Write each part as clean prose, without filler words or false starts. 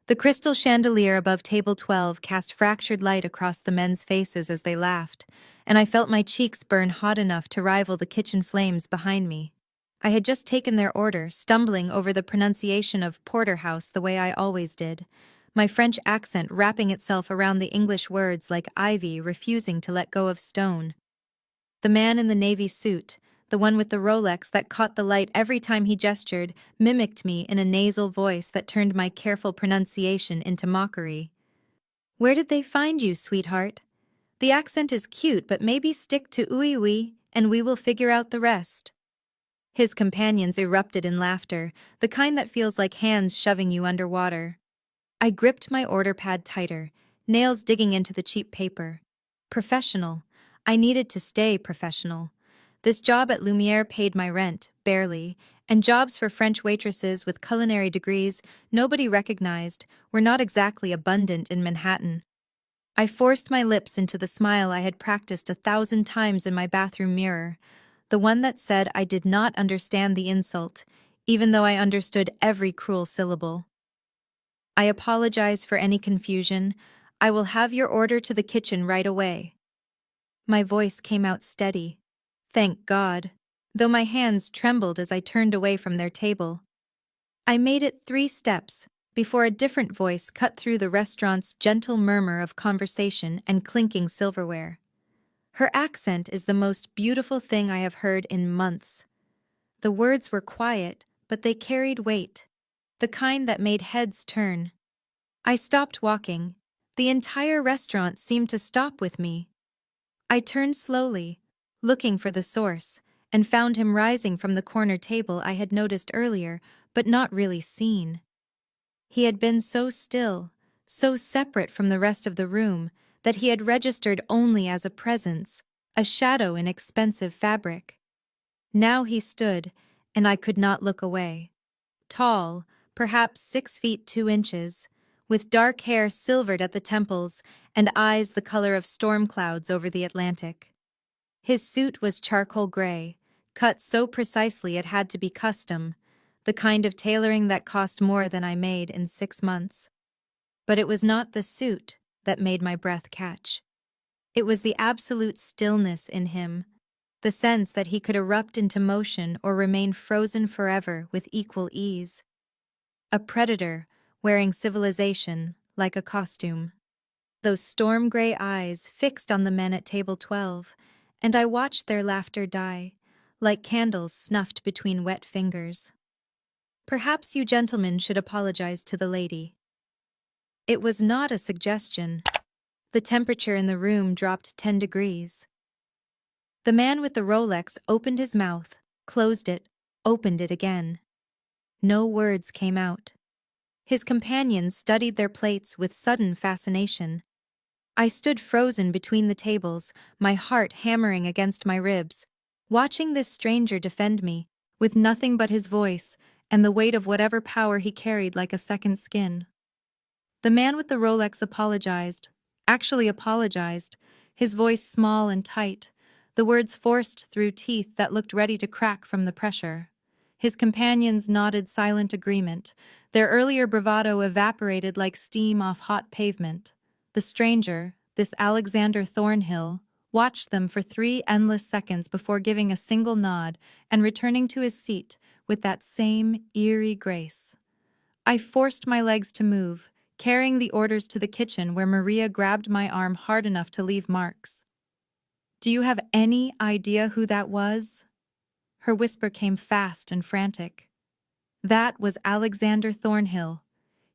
The crystal chandelier above table 12 cast fractured light across the men's faces as they laughed, and I felt my cheeks burn hot enough to rival the kitchen flames behind me. I had just taken their order, stumbling over the pronunciation of porterhouse the way I always did, my French accent wrapping itself around the English words like ivy refusing to let go of stone. The man in the navy suit, the one with the Rolex that caught the light every time he gestured, mimicked me in a nasal voice that turned my careful pronunciation into mockery. "Where did they find you, sweetheart? The accent is cute, but maybe stick to ooey wee, and we will figure out the rest." His companions erupted in laughter, the kind that feels like hands shoving you underwater. I gripped my order pad tighter, nails digging into the cheap paper. Professional. I needed to stay professional. This job at Lumiere paid my rent, barely, and jobs for French waitresses with culinary degrees nobody recognized were not exactly abundant in Manhattan. I forced my lips into the smile I had practiced 1,000 times in my bathroom mirror, the one that said I did not understand the insult, even though I understood every cruel syllable. "I apologize for any confusion. I will have your order to the kitchen right away." My voice came out steady. Thank God, though my hands trembled as I turned away from their table. I made it 3 steps before a different voice cut through the restaurant's gentle murmur of conversation and clinking silverware. Her accent is the most beautiful thing I have heard in months. The words were quiet, but they carried weight, the kind that made heads turn. I stopped walking. The entire restaurant seemed to stop with me. I turned slowly, looking for the source, and found him rising from the corner table I had noticed earlier, but not really seen. He had been so still, so separate from the rest of the room, that he had registered only as a presence, a shadow in expensive fabric. Now he stood, and I could not look away. Tall, perhaps 6 feet 2 inches, with dark hair silvered at the temples and eyes the color of storm clouds over the Atlantic. His suit was charcoal gray, cut so precisely it had to be custom, the kind of tailoring that cost more than I made in 6 months. But it was not the suit that made my breath catch. It was the absolute stillness in him, the sense that he could erupt into motion or remain frozen forever with equal ease. A predator, wearing civilization like a costume. Those storm-gray eyes fixed on the men at table 12, and I watched their laughter die, like candles snuffed between wet fingers. "Perhaps you gentlemen should apologize to the lady." It was not a suggestion. The temperature in the room dropped 10 degrees. The man with the Rolex opened his mouth, closed it, opened it again. No words came out. His companions studied their plates with sudden fascination. I stood frozen between the tables, my heart hammering against my ribs, watching this stranger defend me, with nothing but his voice and the weight of whatever power he carried like a second skin. The man with the Rolex actually apologized, his voice small and tight, the words forced through teeth that looked ready to crack from the pressure. His companions nodded silent agreement, their earlier bravado evaporated like steam off hot pavement. The stranger, this Alexander Thornhill, watched them for 3 endless seconds before giving a single nod and returning to his seat with that same eerie grace. I forced my legs to move, carrying the orders to the kitchen where Maria grabbed my arm hard enough to leave marks. "Do you have any idea who that was?" Her whisper came fast and frantic. "That was Alexander Thornhill.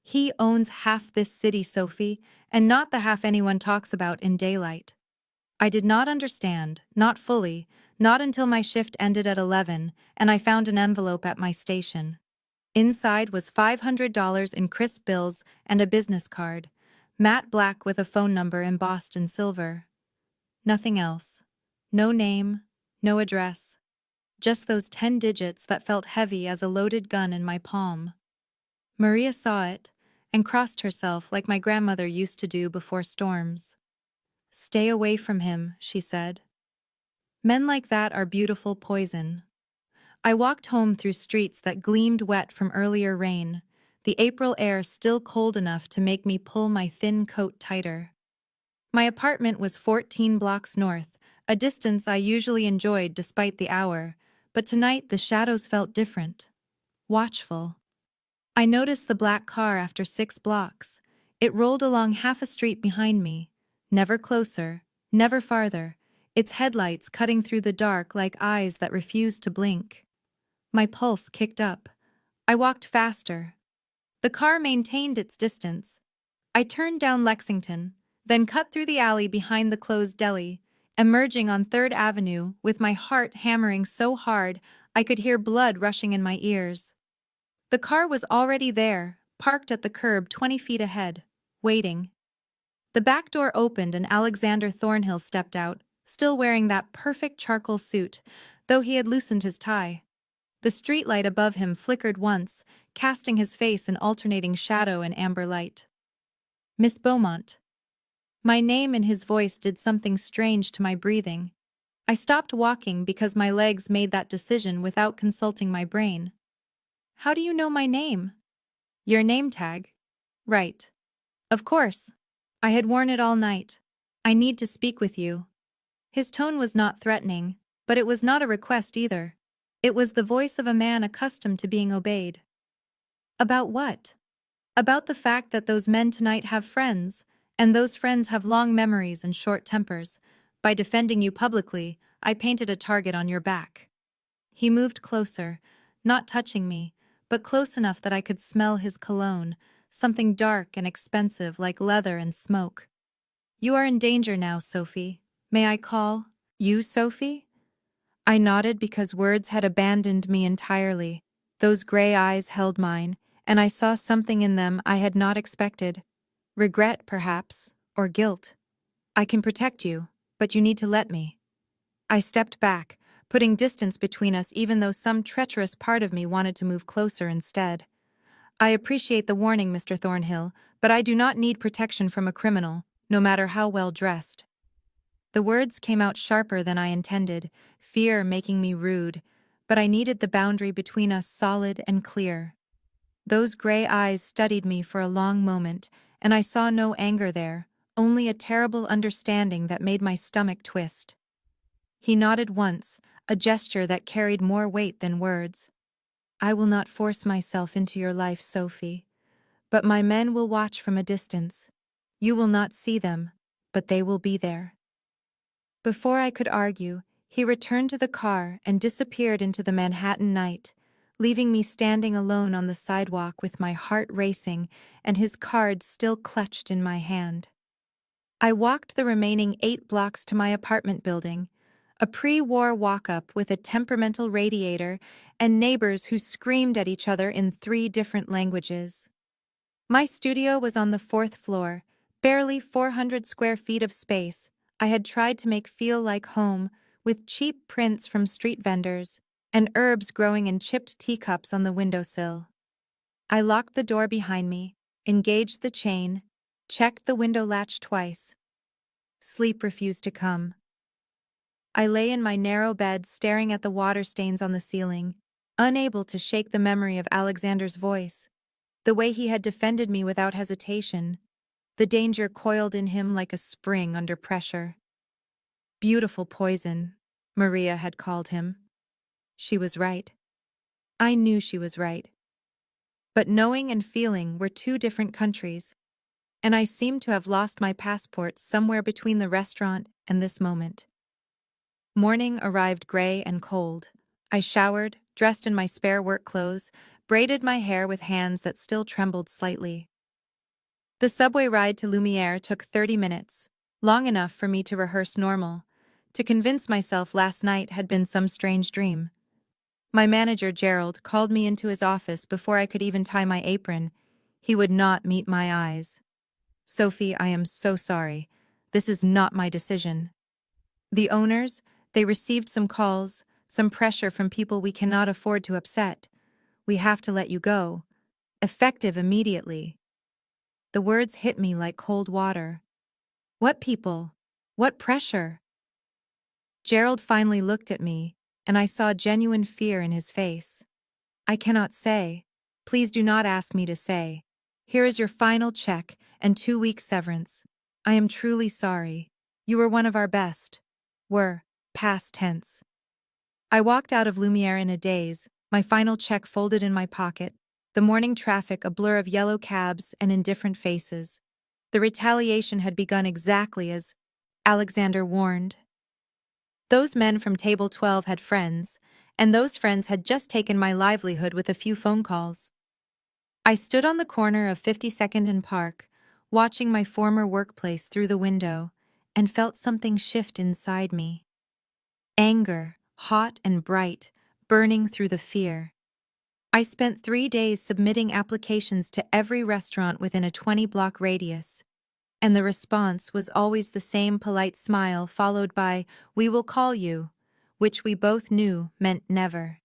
He owns half this city, Sophie, and not the half anyone talks about in daylight." I did not understand, not fully, not until my shift ended at 11 and I found an envelope at my station. Inside was $500 in crisp bills and a business card, matte black with a phone number embossed in silver. Nothing else. No name, no address. Just those 10 digits that felt heavy as a loaded gun in my palm. Maria saw it and crossed herself like my grandmother used to do before storms. "Stay away from him," she said. "Men like that are beautiful poison." I walked home through streets that gleamed wet from earlier rain, the April air still cold enough to make me pull my thin coat tighter. My apartment was 14 blocks north, a distance I usually enjoyed despite the hour, but tonight the shadows felt different. Watchful. I noticed the black car after 6 blocks. It rolled along half a street behind me, never closer, never farther, its headlights cutting through the dark like eyes that refused to blink. My pulse kicked up. I walked faster. The car maintained its distance. I turned down Lexington, then cut through the alley behind the closed deli, emerging on 3rd Avenue with my heart hammering so hard I could hear blood rushing in my ears. The car was already there, parked at the curb 20 feet ahead, waiting. The back door opened and Alexander Thornhill stepped out, still wearing that perfect charcoal suit, though he had loosened his tie. The streetlight above him flickered once, casting his face in alternating shadow and amber light. Miss Beaumont. My name and his voice did something strange to my breathing. I stopped walking because my legs made that decision without consulting my brain. How do you know my name? Your name tag? Right. Of course. I had worn it all night. I need to speak with you. His tone was not threatening, but it was not a request either. It was the voice of a man accustomed to being obeyed. About what? About the fact that those men tonight have friends, and those friends have long memories and short tempers. By defending you publicly, I painted a target on your back. He moved closer, not touching me, but close enough that I could smell his cologne, something dark and expensive like leather and smoke. You are in danger now, Sophie. May I call you Sophie? I nodded because words had abandoned me entirely. Those gray eyes held mine, and I saw something in them I had not expected. Regret, perhaps, or guilt. I can protect you, but you need to let me. I stepped back, putting distance between us even though some treacherous part of me wanted to move closer instead. I appreciate the warning, Mr. Thornhill, but I do not need protection from a criminal, no matter how well dressed. The words came out sharper than I intended, fear making me rude, but I needed the boundary between us solid and clear. Those gray eyes studied me for a long moment, and I saw no anger there, only a terrible understanding that made my stomach twist. He nodded once, a gesture that carried more weight than words. I will not force myself into your life, Sophie, but my men will watch from a distance. You will not see them, but they will be there. Before I could argue, he returned to the car and disappeared into the Manhattan night, leaving me standing alone on the sidewalk with my heart racing and his card still clutched in my hand. I walked the remaining 8 blocks to my apartment building, a pre-war walk-up with a temperamental radiator and neighbors who screamed at each other in 3 different languages. My studio was on the 4th floor, barely 400 square feet of space I had tried to make feel like home, with cheap prints from street vendors and herbs growing in chipped teacups on the windowsill. I locked the door behind me, engaged the chain, checked the window latch twice. Sleep refused to come. I lay in my narrow bed staring at the water stains on the ceiling, unable to shake the memory of Alexander's voice, the way he had defended me without hesitation, the danger coiled in him like a spring under pressure. Beautiful poison, Maria had called him. She was right. I knew she was right. But knowing and feeling were 2 different countries, and I seemed to have lost my passport somewhere between the restaurant and this moment. Morning arrived gray and cold. I showered, dressed in my spare work clothes, braided my hair with hands that still trembled slightly. The subway ride to Lumiere took 30 minutes, long enough for me to rehearse normal, to convince myself last night had been some strange dream. My manager, Gerald, called me into his office before I could even tie my apron. He would not meet my eyes. Sophie, I am so sorry. This is not my decision. The owners, they received some calls, some pressure from people we cannot afford to upset. We have to let you go. Effective immediately. The words hit me like cold water. What people? What pressure? Gerald finally looked at me, and I saw genuine fear in his face. I cannot say. Please do not ask me to say. Here is your final check and 2 week severance. I am truly sorry. You were one of our best. Were, past tense. I walked out of Lumiere in a daze, my final check folded in my pocket, the morning traffic a blur of yellow cabs and indifferent faces. The retaliation had begun exactly as Alexander warned. Those men from Table 12 had friends, and those friends had just taken my livelihood with a few phone calls. I stood on the corner of 52nd and Park, watching my former workplace through the window, and felt something shift inside me. Anger, hot and bright, burning through the fear. I spent 3 days submitting applications to every restaurant within a 20-block radius, and the response was always the same polite smile followed by, "We will call you," which we both knew meant never.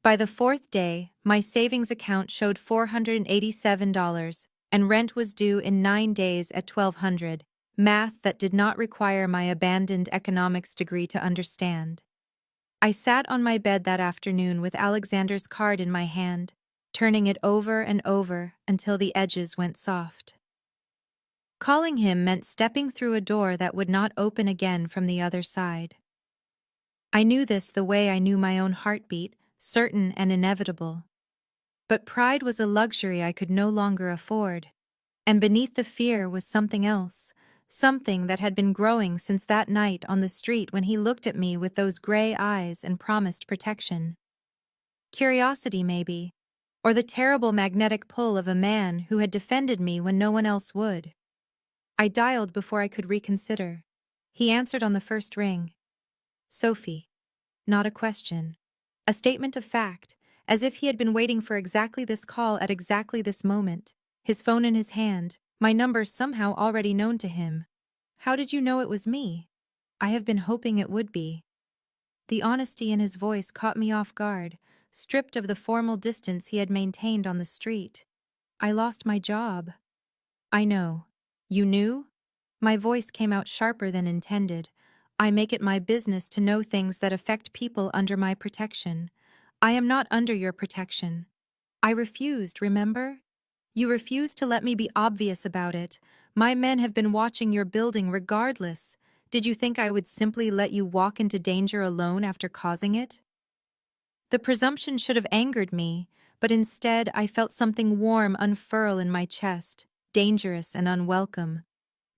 By the fourth day, my savings account showed $487, and rent was due in 9 days at $1,200, math that did not require my abandoned economics degree to understand. I sat on my bed that afternoon with Alexander's card in my hand, turning it over and over until the edges went soft. Calling him meant stepping through a door that would not open again from the other side. I knew this the way I knew my own heartbeat, certain and inevitable. But pride was a luxury I could no longer afford, and beneath the fear was something else, something that had been growing since that night on the street when he looked at me with those gray eyes and promised protection. Curiosity, maybe, or the terrible magnetic pull of a man who had defended me when no one else would. I dialed before I could reconsider. He answered on the first ring. Sophie. Not a question. A statement of fact, as if he had been waiting for exactly this call at exactly this moment, his phone in his hand, my number somehow already known to him. How did you know it was me? I have been hoping it would be. The honesty in his voice caught me off guard, stripped of the formal distance he had maintained on the street. I lost my job. I know. You knew? My voice came out sharper than intended. I make it my business to know things that affect people under my protection. I am not under your protection. I refused, remember? You refused to let me be obvious about it. My men have been watching your building regardless. Did you think I would simply let you walk into danger alone after causing it? The presumption should have angered me, but instead I felt something warm unfurl in my chest, dangerous and unwelcome.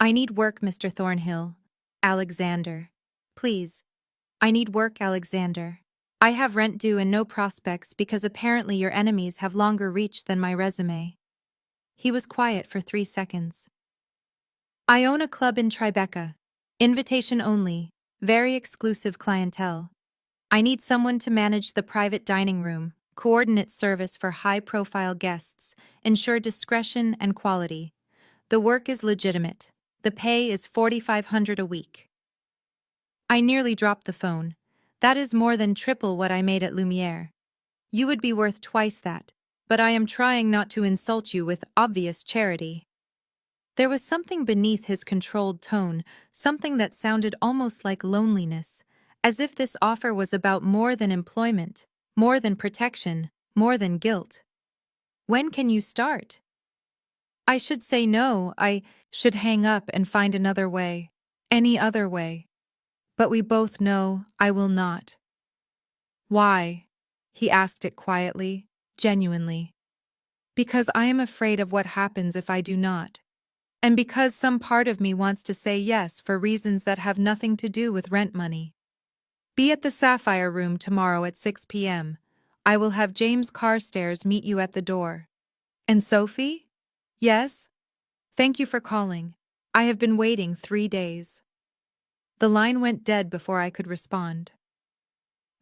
I need work, Mr. Thornhill. Alexander. Please. I need work, Alexander. I have rent due and no prospects because apparently your enemies have longer reach than my resume. He was quiet for 3 seconds. I own a club in Tribeca. Invitation only, very exclusive clientele. I need someone to manage the private dining room, coordinate service for high-profile guests, ensure discretion and quality. The work is legitimate. The pay is $4,500 a week. I nearly dropped the phone. That is more than triple what I made at Lumiere. You would be worth twice that, but I am trying not to insult you with obvious charity. There was something beneath his controlled tone, something that sounded almost like loneliness, as if this offer was about more than employment, more than protection, more than guilt. When can you start? I should say no, I should hang up and find another way. Any other way. But we both know I will not. Why? He asked it quietly, genuinely. Because I am afraid of what happens if I do not. And because some part of me wants to say yes for reasons that have nothing to do with rent money. Be at the Sapphire Room tomorrow at 6 p.m. I will have James Carstairs meet you at the door. And Sophie? Yes? Thank you for calling. I have been waiting 3 days. The line went dead before I could respond.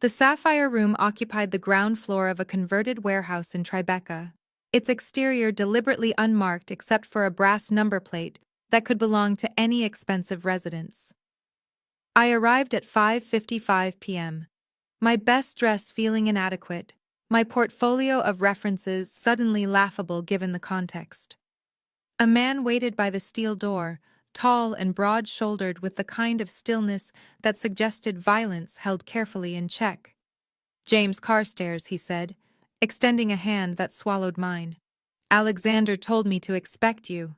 The Sapphire Room occupied the ground floor of a converted warehouse in Tribeca, its exterior deliberately unmarked except for a brass number plate that could belong to any expensive residence. I arrived at 5:55 p.m., my best dress feeling inadequate, my portfolio of references suddenly laughable given the context. A man waited by the steel door, tall and broad-shouldered with the kind of stillness that suggested violence held carefully in check. James Carstairs, he said. extending a hand that swallowed mine. "Alexander told me to expect you."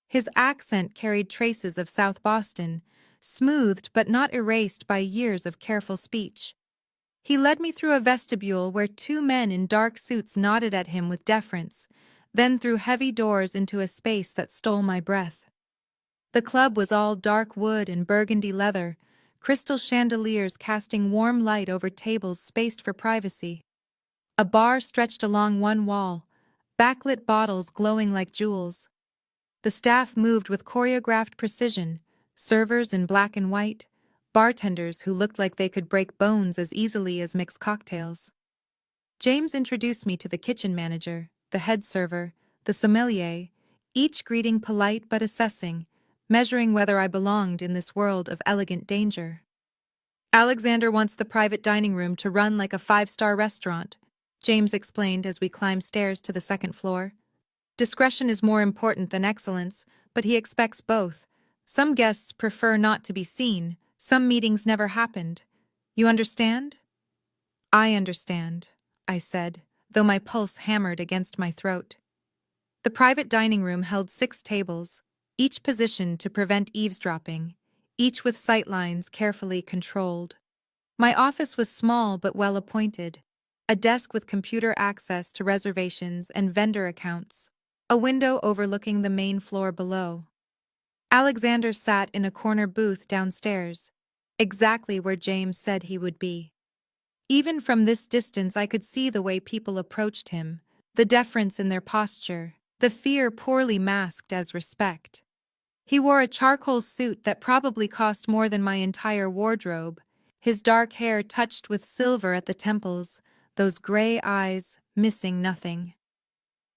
His accent carried traces of South Boston, smoothed but not erased by years of careful speech. He led me through a vestibule where two men in dark suits nodded at him with deference, then through heavy doors into a space that stole my breath. The club was all dark wood and burgundy leather, crystal chandeliers casting warm light over tables spaced for privacy. A bar stretched along one wall, backlit bottles glowing like jewels. The staff moved with choreographed precision, servers in black and white, bartenders who looked like they could break bones as easily as mix cocktails. James introduced me to the kitchen manager, the head server, the sommelier, each greeting polite but assessing, measuring whether I belonged in this world of elegant danger. "Alexander wants the private dining room to run like a five-star restaurant," James explained as we climbed stairs to the second floor. "Discretion is more important than excellence, but he expects both. Some guests prefer not to be seen, some meetings never happened. You understand?" "I understand," I said, though my pulse hammered against my throat. The private dining room held 6 tables, each positioned to prevent eavesdropping, each with sightlines carefully controlled. My office was small but well appointed, a desk with computer access to reservations and vendor accounts, a window overlooking the main floor below. Alexander sat in a corner booth downstairs, exactly where James said he would be. Even from this distance I could see the way people approached him, the deference in their posture, the fear poorly masked as respect. He wore a charcoal suit that probably cost more than my entire wardrobe, his dark hair touched with silver at the temples, those gray eyes missing nothing.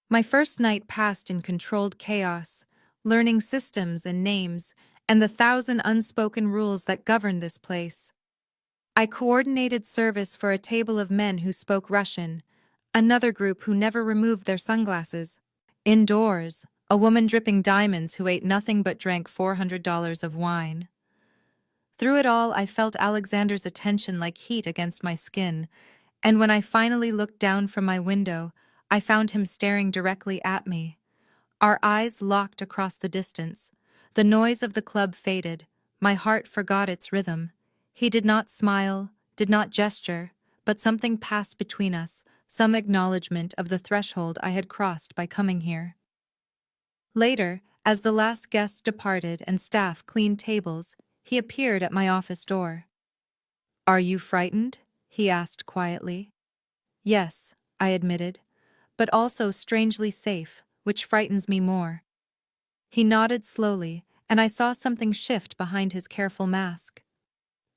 My first night passed in controlled chaos, learning systems and names, and the 1,000 unspoken rules that govern this place. I coordinated service for a table of men who spoke Russian, another group who never removed their sunglasses. Indoors, a woman dripping diamonds who ate nothing but drank $400 of wine. Through it all, I felt Alexander's attention like heat against my skin, and when I finally looked down from my window, I found him staring directly at me. Our eyes locked across the distance. The noise of the club faded. My heart forgot its rhythm. He did not smile, did not gesture, but something passed between us, some acknowledgement of the threshold I had crossed by coming here. Later, as the last guest departed and staff cleaned tables, he appeared at my office door. "Are you frightened?" he asked quietly. "Yes," I admitted, "but also strangely safe, which frightens me more." He nodded slowly, and I saw something shift behind his careful mask.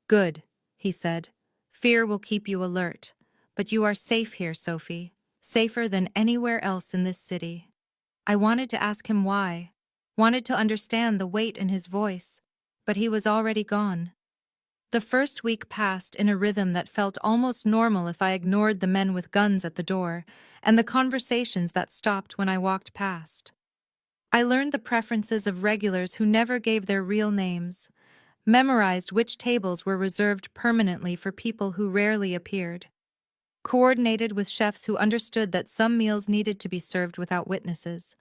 "Good," he said. "Fear will keep you alert, but you are safe here, Sophie, safer than anywhere else in this city." I wanted to ask him why, wanted to understand the weight in his voice, but he was already gone. The first week passed in a rhythm that felt almost normal if I ignored the men with guns at the door and the conversations that stopped when I walked past. I learned the preferences of regulars who never gave their real names, memorized which tables were reserved permanently for people who rarely appeared, coordinated with chefs who understood that some meals needed to be served without witnesses.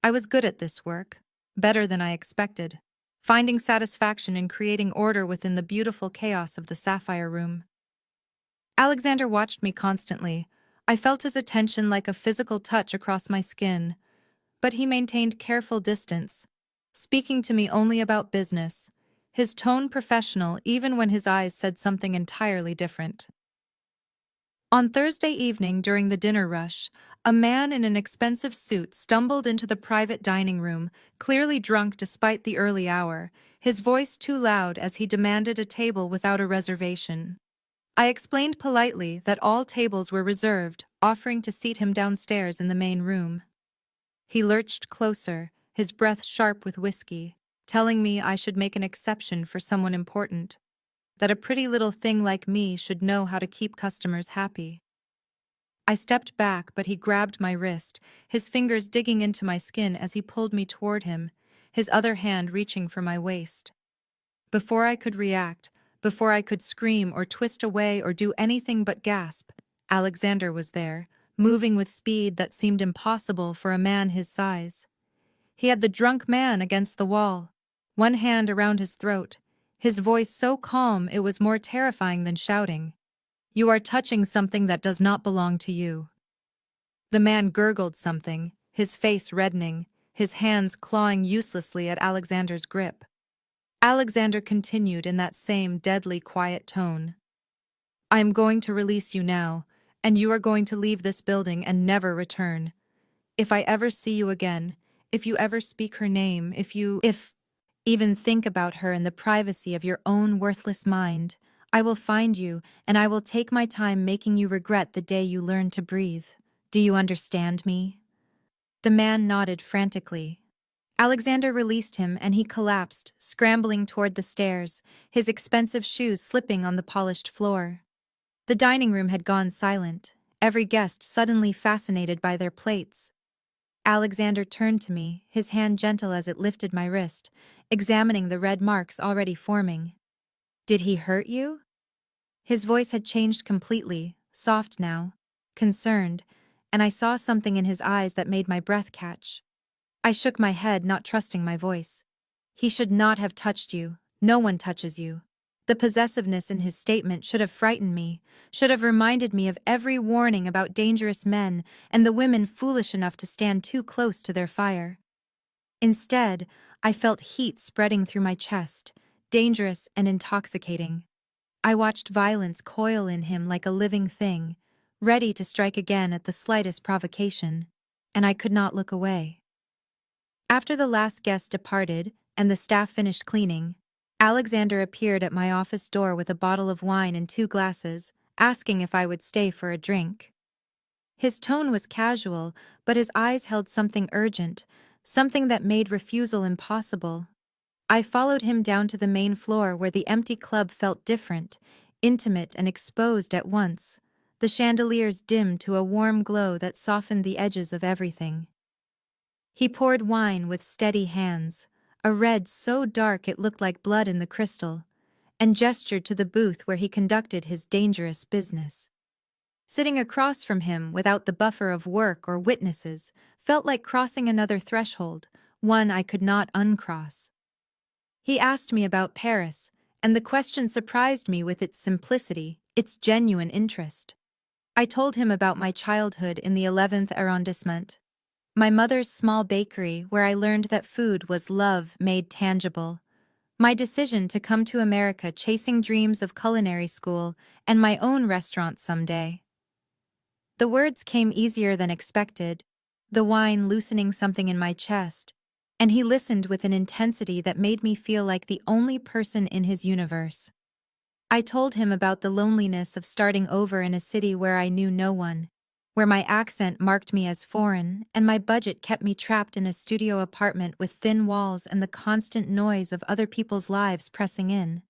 I was good at this work, better than I expected, finding satisfaction in creating order within the beautiful chaos of the Sapphire Room. Alexander watched me constantly. I felt his attention like a physical touch across my skin, but he maintained careful distance, speaking to me only about business, his tone professional even when his eyes said something entirely different. On Thursday evening during the dinner rush, a man in an expensive suit stumbled into the private dining room, clearly drunk despite the early hour, his voice too loud as he demanded a table without a reservation. I explained politely that all tables were reserved, offering to seat him downstairs in the main room. He lurched closer, his breath sharp with whiskey, telling me I should make an exception for someone important, that a pretty little thing like me should know how to keep customers happy. I stepped back, but he grabbed my wrist, his fingers digging into my skin as he pulled me toward him, his other hand reaching for my waist. Before I could react, before I could scream or twist away or do anything but gasp, Alexander was there, moving with speed that seemed impossible for a man his size. He had the drunk man against the wall, one hand around his throat, his voice so calm it was more terrifying than shouting. "You are touching something that does not belong to you." The man gurgled something, his face reddening, his hands clawing uselessly at Alexander's grip. Alexander continued in that same deadly quiet tone. "I am going to release you now, and you are going to leave this building and never return. If I ever see you again, if you ever speak her name, if even think about her in the privacy of your own worthless mind, I will find you and I will take my time making you regret the day you learned to breathe. Do you understand me?" The man nodded frantically. Alexander released him and he collapsed, scrambling toward the stairs, his expensive shoes slipping on the polished floor. The dining room had gone silent, every guest suddenly fascinated by their plates. Alexander turned to me, his hand gentle as it lifted my wrist, examining the red marks already forming. "Did he hurt you?" His voice had changed completely, soft now, concerned, and I saw something in his eyes that made my breath catch. I shook my head, not trusting my voice. "He should not have touched you. No one touches you." The possessiveness in his statement should have frightened me, should have reminded me of every warning about dangerous men and the women foolish enough to stand too close to their fire. Instead, I felt heat spreading through my chest, dangerous and intoxicating. I watched violence coil in him like a living thing, ready to strike again at the slightest provocation, and I could not look away. After the last guest departed and the staff finished cleaning, Alexander appeared at my office door with a bottle of wine and 2 glasses, asking if I would stay for a drink. His tone was casual, but his eyes held something urgent, something that made refusal impossible. I followed him down to the main floor where the empty club felt different, intimate and exposed at once, the chandeliers dimmed to a warm glow that softened the edges of everything. He poured wine with steady hands, a red so dark it looked like blood in the crystal, and gestured to the booth where he conducted his dangerous business. Sitting across from him without the buffer of work or witnesses felt like crossing another threshold, one I could not uncross. He asked me about Paris, and the question surprised me with its simplicity, its genuine interest. I told him about my childhood in the 11th arrondissement. My mother's small bakery where I learned that food was love made tangible. My decision to come to America chasing dreams of culinary school and my own restaurant someday. The words came easier than expected, the wine loosening something in my chest, and he listened with an intensity that made me feel like the only person in his universe. I told him about the loneliness of starting over in a city where I knew no one, where my accent marked me as foreign and my budget kept me trapped in a studio apartment with thin walls and the constant noise of other people's lives pressing in.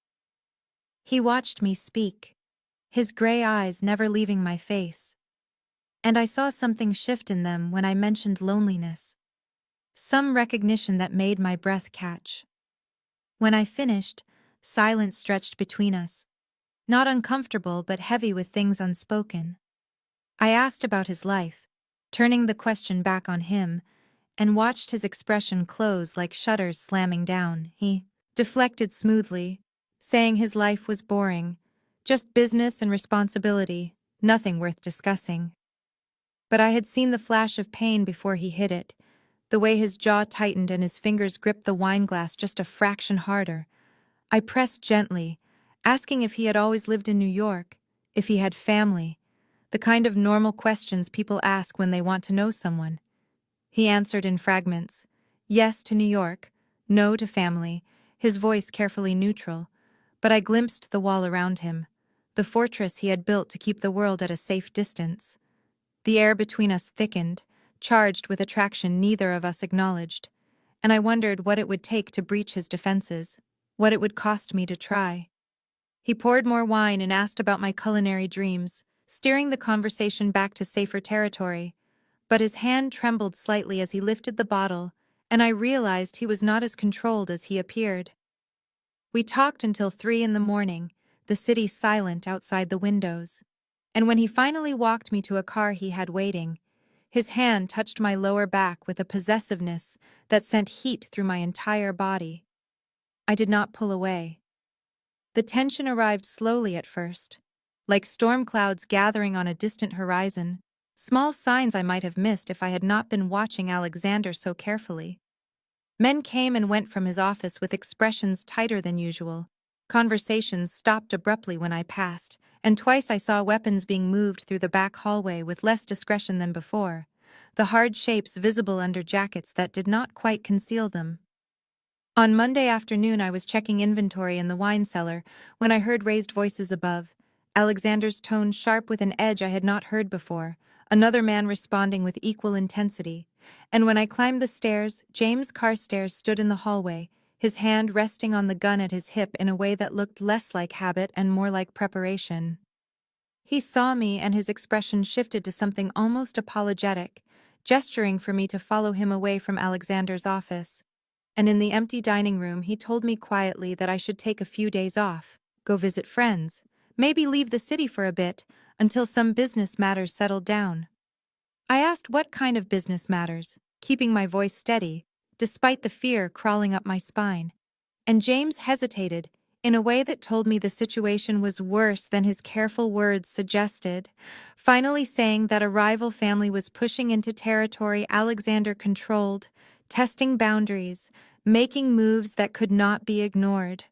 He watched me speak, his gray eyes never leaving my face, and I saw something shift in them when I mentioned loneliness, some recognition that made my breath catch. When I finished, silence stretched between us, not uncomfortable but heavy with things unspoken. I asked about his life, turning the question back on him, and watched his expression close like shutters slamming down. He deflected smoothly, saying his life was boring, just business and responsibility, nothing worth discussing. But I had seen the flash of pain before he hit it, the way his jaw tightened and his fingers gripped the wineglass just a fraction harder. I pressed gently, asking if he had always lived in New York, if he had family, the kind of normal questions people ask when they want to know someone. He answered in fragments, yes to New York, no to family, his voice carefully neutral, but I glimpsed the wall around him, the fortress he had built to keep the world at a safe distance. The air between us thickened, charged with attraction neither of us acknowledged, and I wondered what it would take to breach his defenses, what it would cost me to try. He poured more wine and asked about my culinary dreams, steering the conversation back to safer territory, but his hand trembled slightly as he lifted the bottle, and I realized he was not as controlled as he appeared. We talked until 3 in the morning, the city silent outside the windows. And when he finally walked me to a car he had waiting, his hand touched my lower back with a possessiveness that sent heat through my entire body. I did not pull away. The tension arrived slowly at first, like storm clouds gathering on a distant horizon, small signs I might have missed if I had not been watching Alexander so carefully. Men came and went from his office with expressions tighter than usual. Conversations stopped abruptly when I passed, and twice I saw weapons being moved through the back hallway with less discretion than before, the hard shapes visible under jackets that did not quite conceal them. On Monday afternoon I was checking inventory in the wine cellar when I heard raised voices above, Alexander's tone sharp with an edge I had not heard before, another man responding with equal intensity. And when I climbed the stairs, James Carstairs stood in the hallway, his hand resting on the gun at his hip in a way that looked less like habit and more like preparation. He saw me and his expression shifted to something almost apologetic, gesturing for me to follow him away from Alexander's office. And in the empty dining room he told me quietly that I should take a few days off, go visit friends, maybe leave the city for a bit, until some business matters settled down. I asked what kind of business matters, keeping my voice steady, despite the fear crawling up my spine. And James hesitated, in a way that told me the situation was worse than his careful words suggested, finally saying that a rival family was pushing into territory Alexander controlled, testing boundaries, making moves that could not be ignored.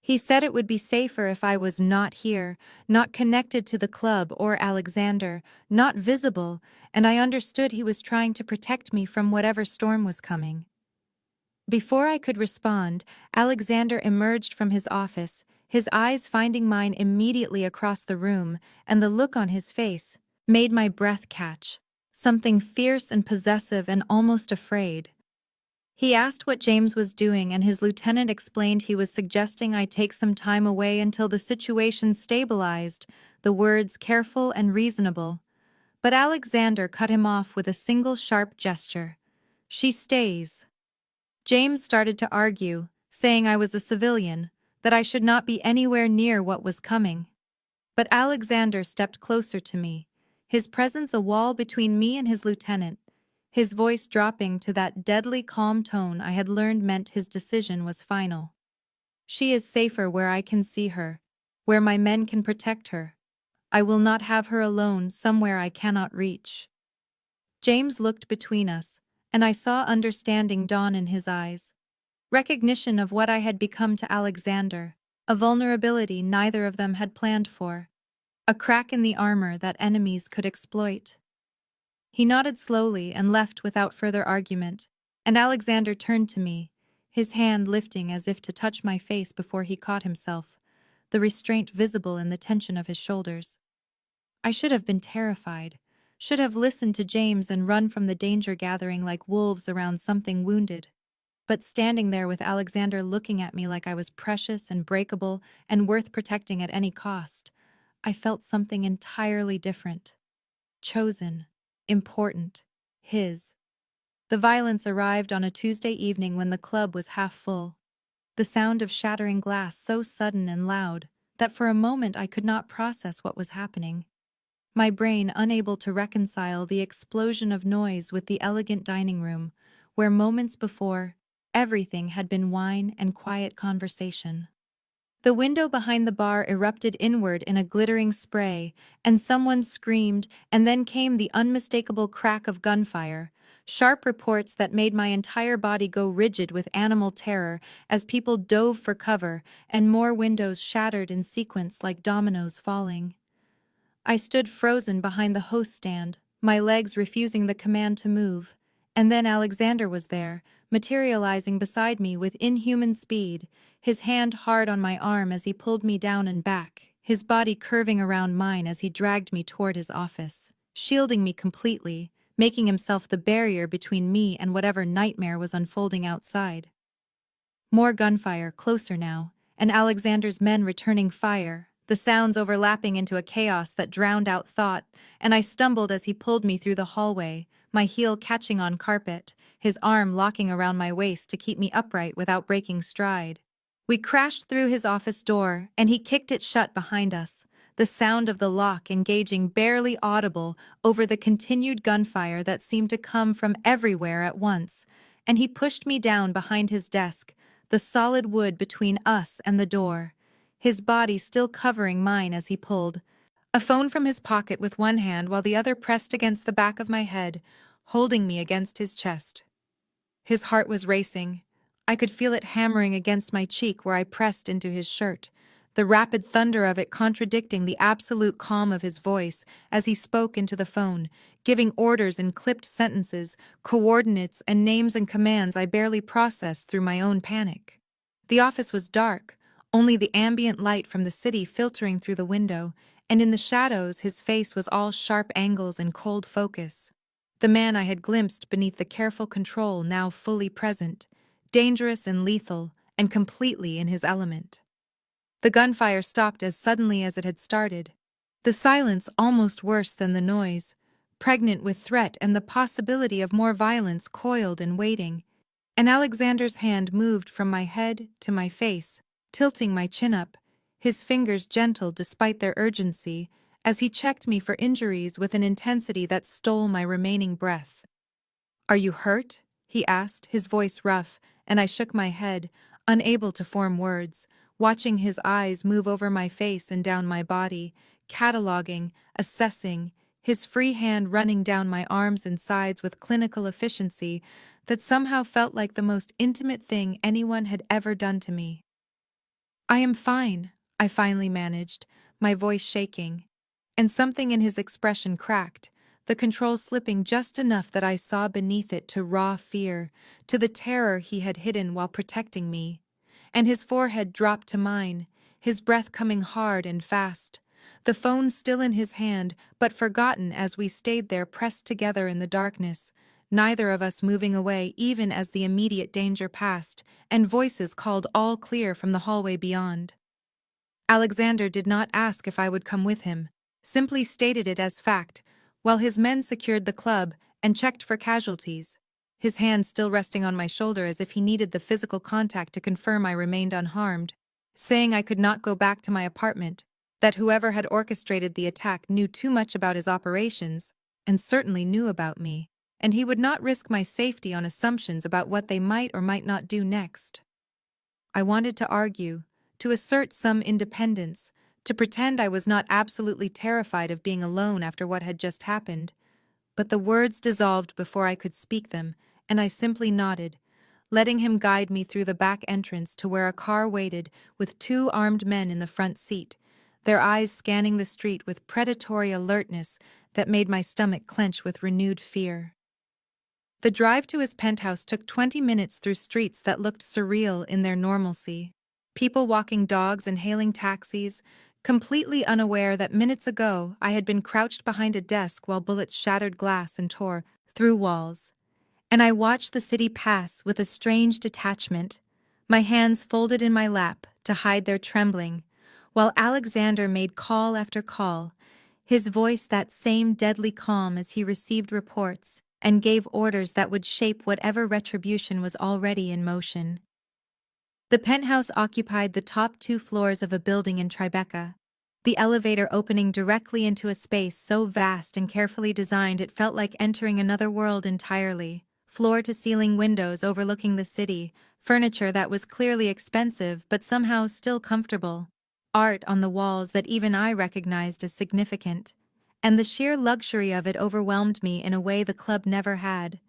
He said it would be safer if I was not here, not connected to the club or Alexander, not visible, and I understood he was trying to protect me from whatever storm was coming. Before I could respond, Alexander emerged from his office, his eyes finding mine immediately across the room, and the look on his face made my breath catch, something fierce and possessive and almost afraid. He asked what James was doing, and his lieutenant explained he was suggesting I take some time away until the situation stabilized, the words careful and reasonable. But Alexander cut him off with a single sharp gesture. "She stays." James started to argue, saying I was a civilian, that I should not be anywhere near what was coming. But Alexander stepped closer to me, his presence a wall between me and his lieutenant, his voice dropping to that deadly calm tone I had learned meant his decision was final. "She is safer where I can see her, where my men can protect her. I will not have her alone somewhere I cannot reach." James looked between us, and I saw understanding dawn in his eyes. Recognition of what I had become to Alexander, a vulnerability neither of them had planned for, a crack in the armor that enemies could exploit. He nodded slowly and left without further argument, and Alexander turned to me, his hand lifting as if to touch my face before he caught himself, the restraint visible in the tension of his shoulders. I should have been terrified, should have listened to James and run from the danger gathering like wolves around something wounded. But standing there with Alexander looking at me like I was precious and breakable and worth protecting at any cost, I felt something entirely different. Chosen. Important. His. The violence arrived on a Tuesday evening when the club was half full. The sound of shattering glass so sudden and loud that for a moment I could not process what was happening. My brain unable to reconcile the explosion of noise with the elegant dining room, where moments before, everything had been wine and quiet conversation. The window behind the bar erupted inward in a glittering spray, and someone screamed, and then came the unmistakable crack of gunfire, sharp reports that made my entire body go rigid with animal terror as people dove for cover, and more windows shattered in sequence like dominoes falling. I stood frozen behind the host stand, my legs refusing the command to move, and then Alexander was there, materializing beside me with inhuman speed, his hand hard on my arm as he pulled me down and back, his body curving around mine as he dragged me toward his office, shielding me completely, making himself the barrier between me and whatever nightmare was unfolding outside. More gunfire, closer now, and Alexander's men returning fire, the sounds overlapping into a chaos that drowned out thought, and I stumbled as he pulled me through the hallway, my heel catching on carpet, his arm locking around my waist to keep me upright without breaking stride. We crashed through his office door, and he kicked it shut behind us, the sound of the lock engaging barely audible over the continued gunfire that seemed to come from everywhere at once, and he pushed me down behind his desk, the solid wood between us and the door, his body still covering mine as he pulled a phone from his pocket with one hand while the other pressed against the back of my head, holding me against his chest. His heart was racing. I could feel it hammering against my cheek where I pressed into his shirt, the rapid thunder of it contradicting the absolute calm of his voice as he spoke into the phone, giving orders in clipped sentences, coordinates, and names and commands I barely processed through my own panic. The office was dark, only the ambient light from the city filtering through the window, and in the shadows his face was all sharp angles and cold focus. The man I had glimpsed beneath the careful control now fully present, dangerous and lethal, and completely in his element. The gunfire stopped as suddenly as it had started. The silence almost worse than the noise, pregnant with threat and the possibility of more violence coiled and waiting, and Alexander's hand moved from my head to my face, tilting my chin up, his fingers gentle despite their urgency, as he checked me for injuries with an intensity that stole my remaining breath. "Are you hurt?" he asked, his voice rough, and I shook my head, unable to form words, watching his eyes move over my face and down my body, cataloging, assessing, his free hand running down my arms and sides with clinical efficiency that somehow felt like the most intimate thing anyone had ever done to me. "I am fine," I finally managed, my voice shaking, and something in his expression cracked, the control slipping just enough that I saw beneath it to raw fear, to the terror he had hidden while protecting me. And his forehead dropped to mine, his breath coming hard and fast, the phone still in his hand, but forgotten as we stayed there pressed together in the darkness, neither of us moving away even as the immediate danger passed, and voices called all clear from the hallway beyond. Alexander did not ask if I would come with him, simply stated it as fact, while his men secured the club and checked for casualties, his hand still resting on my shoulder as if he needed the physical contact to confirm I remained unharmed, saying I could not go back to my apartment, that whoever had orchestrated the attack knew too much about his operations, and certainly knew about me, and he would not risk my safety on assumptions about what they might or might not do next. I wanted to argue, to assert some independence, to pretend I was not absolutely terrified of being alone after what had just happened, but the words dissolved before I could speak them, and I simply nodded, letting him guide me through the back entrance to where a car waited with two armed men in the front seat, their eyes scanning the street with predatory alertness that made my stomach clench with renewed fear. The drive to his penthouse took 20 minutes through streets that looked surreal in their normalcy. People walking dogs and hailing taxis, completely unaware that minutes ago I had been crouched behind a desk while bullets shattered glass and tore through walls. And I watched the city pass with a strange detachment, my hands folded in my lap to hide their trembling, while Alexander made call after call, his voice that same deadly calm as he received reports and gave orders that would shape whatever retribution was already in motion. The penthouse occupied the top 2 floors of a building in Tribeca, the elevator opening directly into a space so vast and carefully designed it felt like entering another world entirely. Floor-to-ceiling windows overlooking the city, furniture that was clearly expensive but somehow still comfortable, art on the walls that even I recognized as significant, and the sheer luxury of it overwhelmed me in a way the club never had.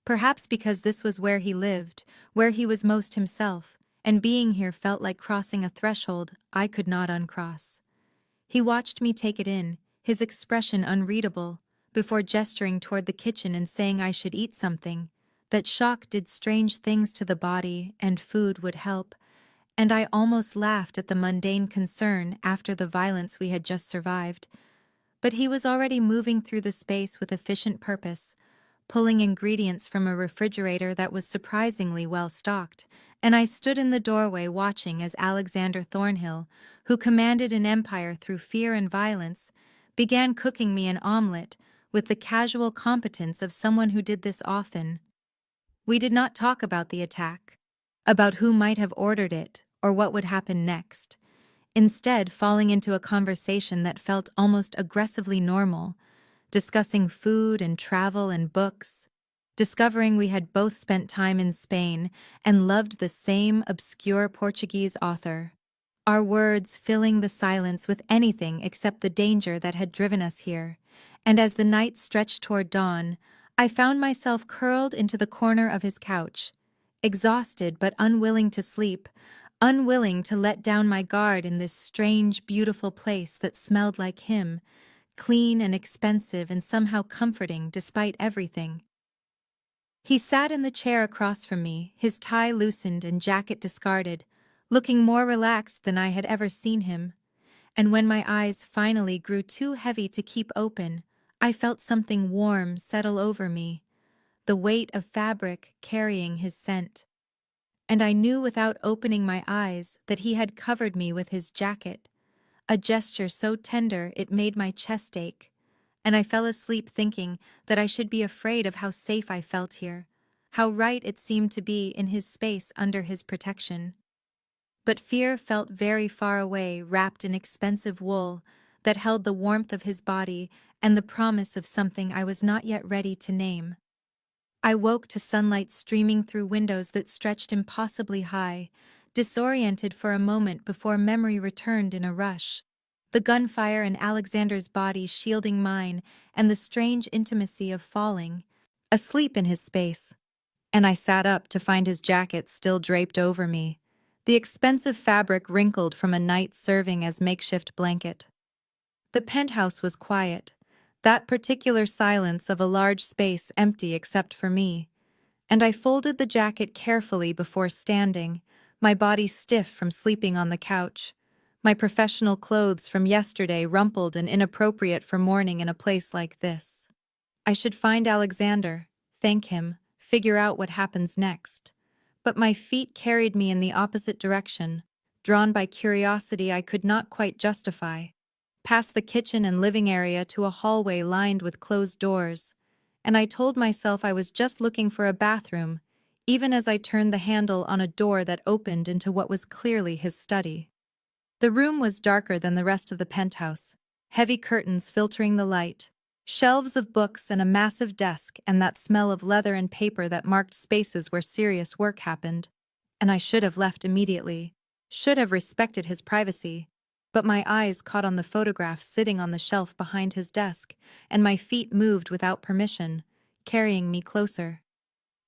Perhaps because this was where he lived, where he was most himself, and being here felt like crossing a threshold I could not uncross. He watched me take it in, his expression unreadable, before gesturing toward the kitchen and saying I should eat something, that shock did strange things to the body and food would help, and I almost laughed at the mundane concern after the violence we had just survived. But he was already moving through the space with efficient purpose, pulling ingredients from a refrigerator that was surprisingly well stocked, and I stood in the doorway watching as Alexander Thornhill, who commanded an empire through fear and violence, began cooking me an omelet with the casual competence of someone who did this often. We did not talk about the attack, about who might have ordered it or what would happen next. instead falling into a conversation that felt almost aggressively normal, discussing food and travel and books, discovering we had both spent time in Spain and loved the same obscure Portuguese author, our words filling the silence with anything except the danger that had driven us here. And as the night stretched toward dawn, I found myself curled into the corner of his couch, exhausted but unwilling to sleep, unwilling to let down my guard in this strange, beautiful place that smelled like him, clean and expensive and somehow comforting despite everything. He sat in the chair across from me, his tie loosened and jacket discarded, looking more relaxed than I had ever seen him. And when my eyes finally grew too heavy to keep open, I felt something warm settle over me, the weight of fabric carrying his scent. And I knew without opening my eyes that he had covered me with his jacket, a gesture so tender it made my chest ache, and I fell asleep thinking that I should be afraid of how safe I felt here, how right it seemed to be in his space under his protection. But fear felt very far away, wrapped in expensive wool that held the warmth of his body and the promise of something I was not yet ready to name. I woke to sunlight streaming through windows that stretched impossibly high, disoriented for a moment before memory returned in a rush. The gunfire and Alexander's body shielding mine, and the strange intimacy of falling, asleep in his space. And I sat up to find his jacket still draped over me, the expensive fabric wrinkled from a night serving as makeshift blanket. The penthouse was quiet, that particular silence of a large space empty except for me, and I folded the jacket carefully before standing, my body stiff from sleeping on the couch, my professional clothes from yesterday rumpled and inappropriate for morning in a place like this. I should find Alexander, thank him, figure out what happens next. But my feet carried me in the opposite direction, drawn by curiosity I could not quite justify, past the kitchen and living area to a hallway lined with closed doors, and I told myself I was just looking for a bathroom, even as I turned the handle on a door that opened into what was clearly his study. The room was darker than the rest of the penthouse, heavy curtains filtering the light, shelves of books and a massive desk and that smell of leather and paper that marked spaces where serious work happened. And I should have left immediately, should have respected his privacy. But my eyes caught on the photograph sitting on the shelf behind his desk, and my feet moved without permission, carrying me closer.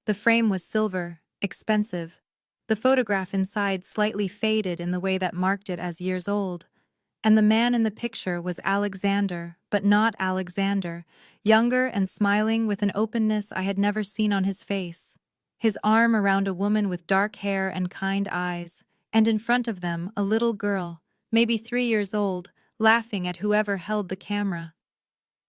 The frame was silver, expensive. The photograph inside slightly faded in the way that marked it as years old. And the man in the picture was Alexander, but not Alexander, younger and smiling with an openness I had never seen on his face. His arm around a woman with dark hair and kind eyes, and in front of them a little girl, maybe 3 years old, laughing at whoever held the camera.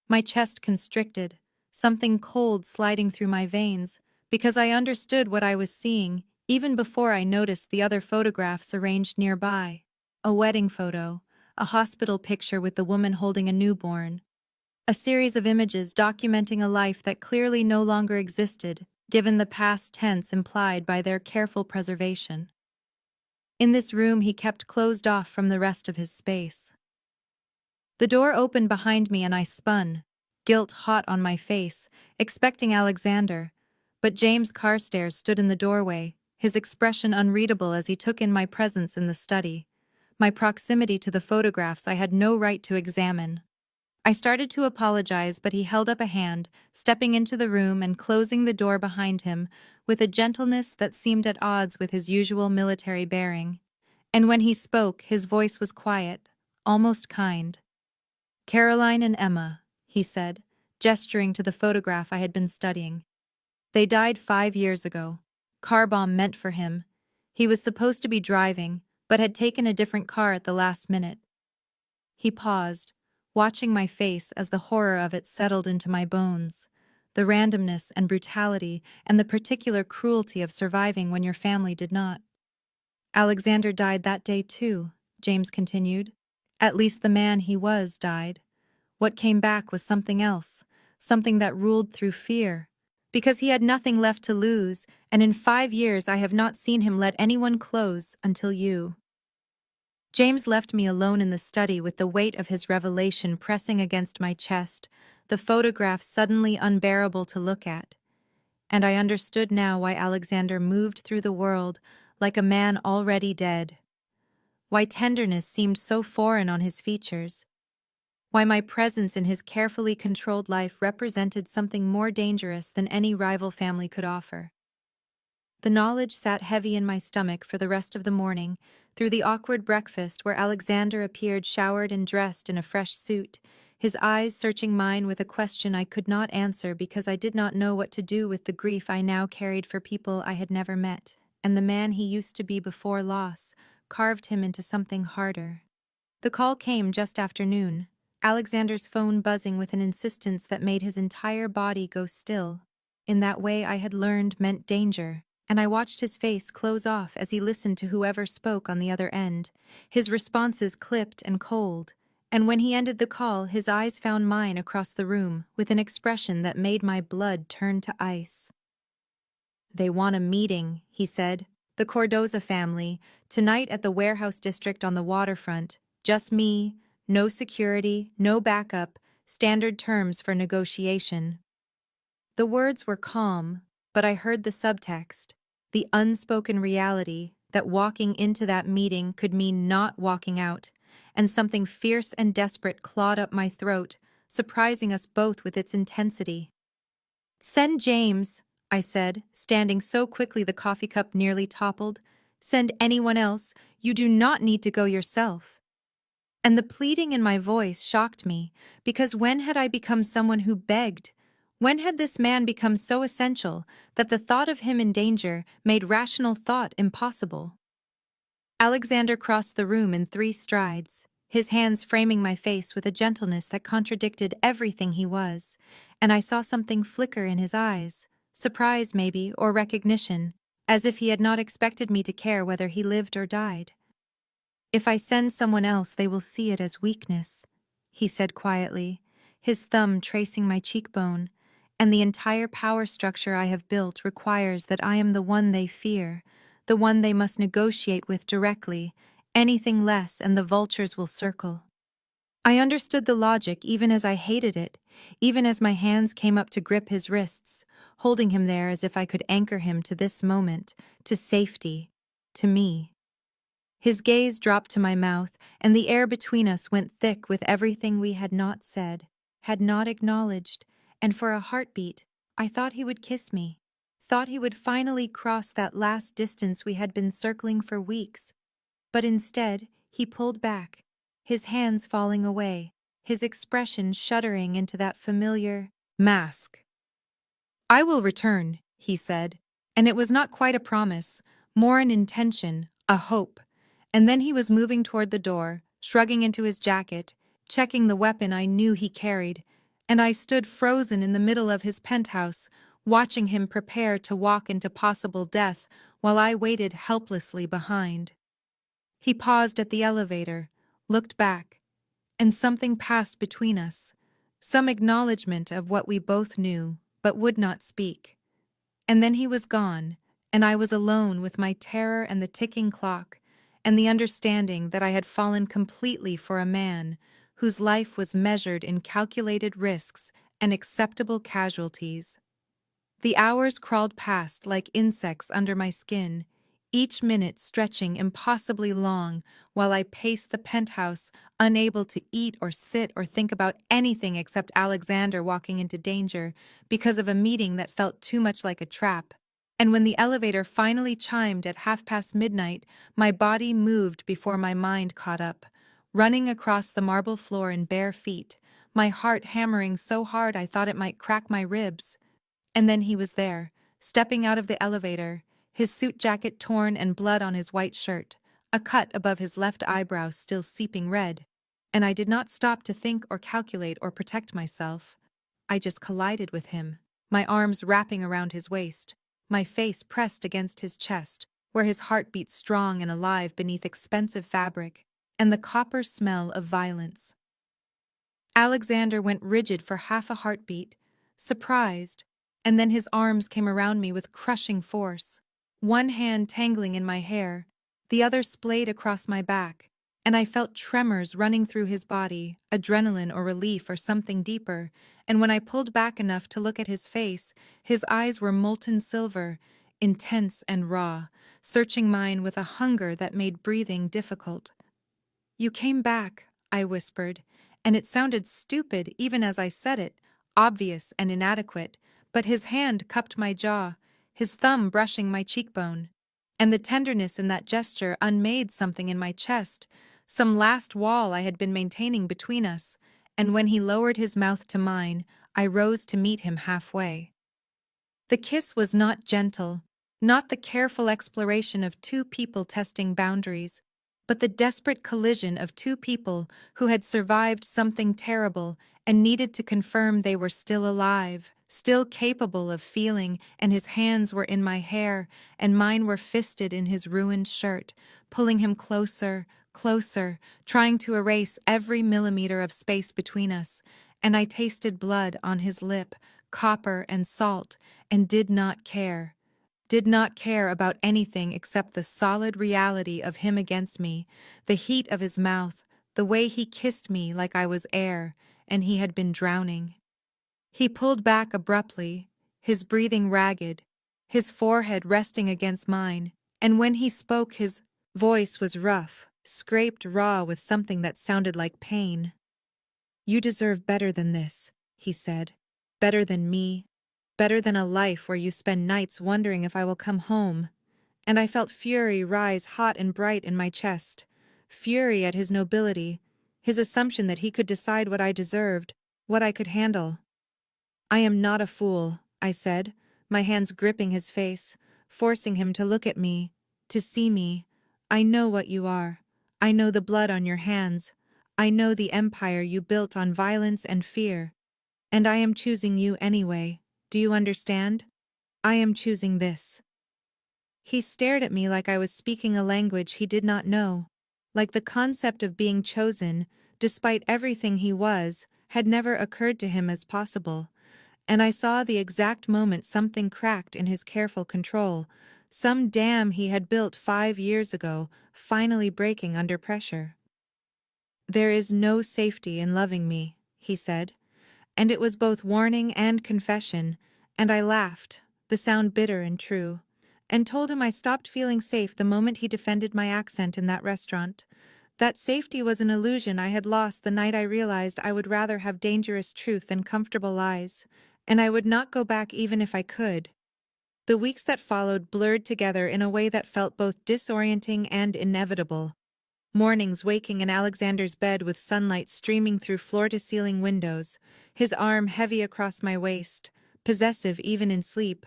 My chest constricted, something cold sliding through my veins, because I understood what I was seeing, even before I noticed the other photographs arranged nearby. A wedding photo, a hospital picture with the woman holding a newborn, a series of images documenting a life that clearly no longer existed, given the past tense implied by their careful preservation. In this room he kept closed off from the rest of his space. The door opened behind me and I spun, guilt hot on my face, expecting Alexander, but James Carstairs stood in the doorway, his expression unreadable as he took in my presence in the study, my proximity to the photographs I had no right to examine. I started to apologize, but he held up a hand, stepping into the room and closing the door behind him with a gentleness that seemed at odds with his usual military bearing. And when he spoke, his voice was quiet, almost kind. "Caroline and Emma," he said, gesturing to the photograph I had been studying. "They died 5 years ago. Car bomb meant for him. He was supposed to be driving, but had taken a different car at the last minute." He paused, watching my face as the horror of it settled into my bones, the randomness and brutality and the particular cruelty of surviving when your family did not. "Alexander died that day too," James continued. "At least the man he was died. What came back was something else, something that ruled through fear. Because he had nothing left to lose, and in 5 years I have not seen him let anyone close until you." James left me alone in the study with the weight of his revelation pressing against my chest, the photograph suddenly unbearable to look at. And I understood now why Alexander moved through the world like a man already dead. Why tenderness seemed so foreign on his features. Why my presence in his carefully controlled life represented something more dangerous than any rival family could offer. The knowledge sat heavy in my stomach for the rest of the morning, through the awkward breakfast where Alexander appeared showered and dressed in a fresh suit, his eyes searching mine with a question I could not answer because I did not know what to do with the grief I now carried for people I had never met, and the man he used to be before loss carved him into something harder. The call came just after noon, Alexander's phone buzzing with an insistence that made his entire body go still. In that way I had learned meant danger, and I watched his face close off as he listened to whoever spoke on the other end, his responses clipped and cold, and when he ended the call his eyes found mine across the room with an expression that made my blood turn to ice. "They want a meeting," he said. "The Cordoza family, tonight at the warehouse district on the waterfront. Just me, no security, no backup, standard terms for negotiation." The words were calm, but I heard the subtext, the unspoken reality that walking into that meeting could mean not walking out, and something fierce and desperate clawed up my throat, surprising us both with its intensity. "Send James," I said, standing so quickly the coffee cup nearly toppled. "Send anyone else. You do not need to go yourself." And the pleading in my voice shocked me, because when had I become someone who begged? When had this man become so essential that the thought of him in danger made rational thought impossible? Alexander crossed the room in 3 strides, his hands framing my face with a gentleness that contradicted everything he was, and I saw something flicker in his eyes, surprise maybe, or recognition, as if he had not expected me to care whether he lived or died. "If I send someone else, they will see it as weakness," he said quietly, his thumb tracing my cheekbone, "and the entire power structure I have built requires that I am the one they fear, the one they must negotiate with directly. Anything less and the vultures will circle." I understood the logic even as I hated it, even as my hands came up to grip his wrists, holding him there as if I could anchor him to this moment, to safety, to me. His gaze dropped to my mouth, and the air between us went thick with everything we had not said, had not acknowledged, and for a heartbeat, I thought he would kiss me, thought he would finally cross that last distance we had been circling for weeks. But instead, he pulled back, his hands falling away, his expression shuddering into that familiar mask. "I will return," he said, and it was not quite a promise, more an intention, a hope. And then he was moving toward the door, shrugging into his jacket, checking the weapon I knew he carried, and I stood frozen in the middle of his penthouse, watching him prepare to walk into possible death while I waited helplessly behind. He paused at the elevator, looked back, and something passed between us, some acknowledgement of what we both knew, but would not speak. And then he was gone, and I was alone with my terror and the ticking clock, and the understanding that I had fallen completely for a man whose life was measured in calculated risks and acceptable casualties. The hours crawled past like insects under my skin, each minute stretching impossibly long while I paced the penthouse, unable to eat or sit or think about anything except Alexander walking into danger because of a meeting that felt too much like a trap. And when the elevator finally chimed at midnight, my body moved before my mind caught up, running across the marble floor in bare feet, my heart hammering so hard I thought it might crack my ribs. And then he was there, stepping out of the elevator, his suit jacket torn and blood on his white shirt, a cut above his left eyebrow still seeping red. And I did not stop to think or calculate or protect myself. I just collided with him, my arms wrapping around his waist, my face pressed against his chest, where his heart beat strong and alive beneath expensive fabric, and the copper smell of violence. Alexander went rigid for half a heartbeat, surprised, and then his arms came around me with crushing force, one hand tangling in my hair, the other splayed across my back, and I felt tremors running through his body, adrenaline or relief or something deeper, and when I pulled back enough to look at his face, his eyes were molten silver, intense and raw, searching mine with a hunger that made breathing difficult. "You came back," I whispered, and it sounded stupid even as I said it, obvious and inadequate, but his hand cupped my jaw, his thumb brushing my cheekbone. And the tenderness in that gesture unmade something in my chest, some last wall I had been maintaining between us, and when he lowered his mouth to mine, I rose to meet him halfway. The kiss was not gentle, not the careful exploration of two people testing boundaries, but the desperate collision of two people who had survived something terrible and needed to confirm they were still alive, still capable of feeling, and his hands were in my hair, and mine were fisted in his ruined shirt, pulling him closer, closer, trying to erase every millimeter of space between us, and I tasted blood on his lip, copper and salt, and did not care about anything except the solid reality of him against me, the heat of his mouth, the way he kissed me like I was air, and he had been drowning. He pulled back abruptly, his breathing ragged, his forehead resting against mine, and when he spoke his voice was rough, scraped raw with something that sounded like pain. "You deserve better than this," he said. "Better than me. Better than a life where you spend nights wondering if I will come home." And I felt fury rise hot and bright in my chest. Fury at his nobility, his assumption that he could decide what I deserved, what I could handle. "I am not a fool," I said, my hands gripping his face, forcing him to look at me, to see me. "I know what you are. I know the blood on your hands. I know the empire you built on violence and fear. And I am choosing you anyway. Do you understand? I am choosing this." He stared at me like I was speaking a language he did not know, like the concept of being chosen, despite everything he was, had never occurred to him as possible. And I saw the exact moment something cracked in his careful control, some dam he had built 5 years ago, finally breaking under pressure. "There is no safety in loving me," he said. And it was both warning and confession, and I laughed, the sound bitter and true, and told him I stopped feeling safe the moment he defended my accent in that restaurant. That safety was an illusion I had lost the night I realized I would rather have dangerous truth than comfortable lies, and I would not go back even if I could. The weeks that followed blurred together in a way that felt both disorienting and inevitable. Mornings waking in Alexander's bed with sunlight streaming through floor-to-ceiling windows, his arm heavy across my waist, possessive even in sleep.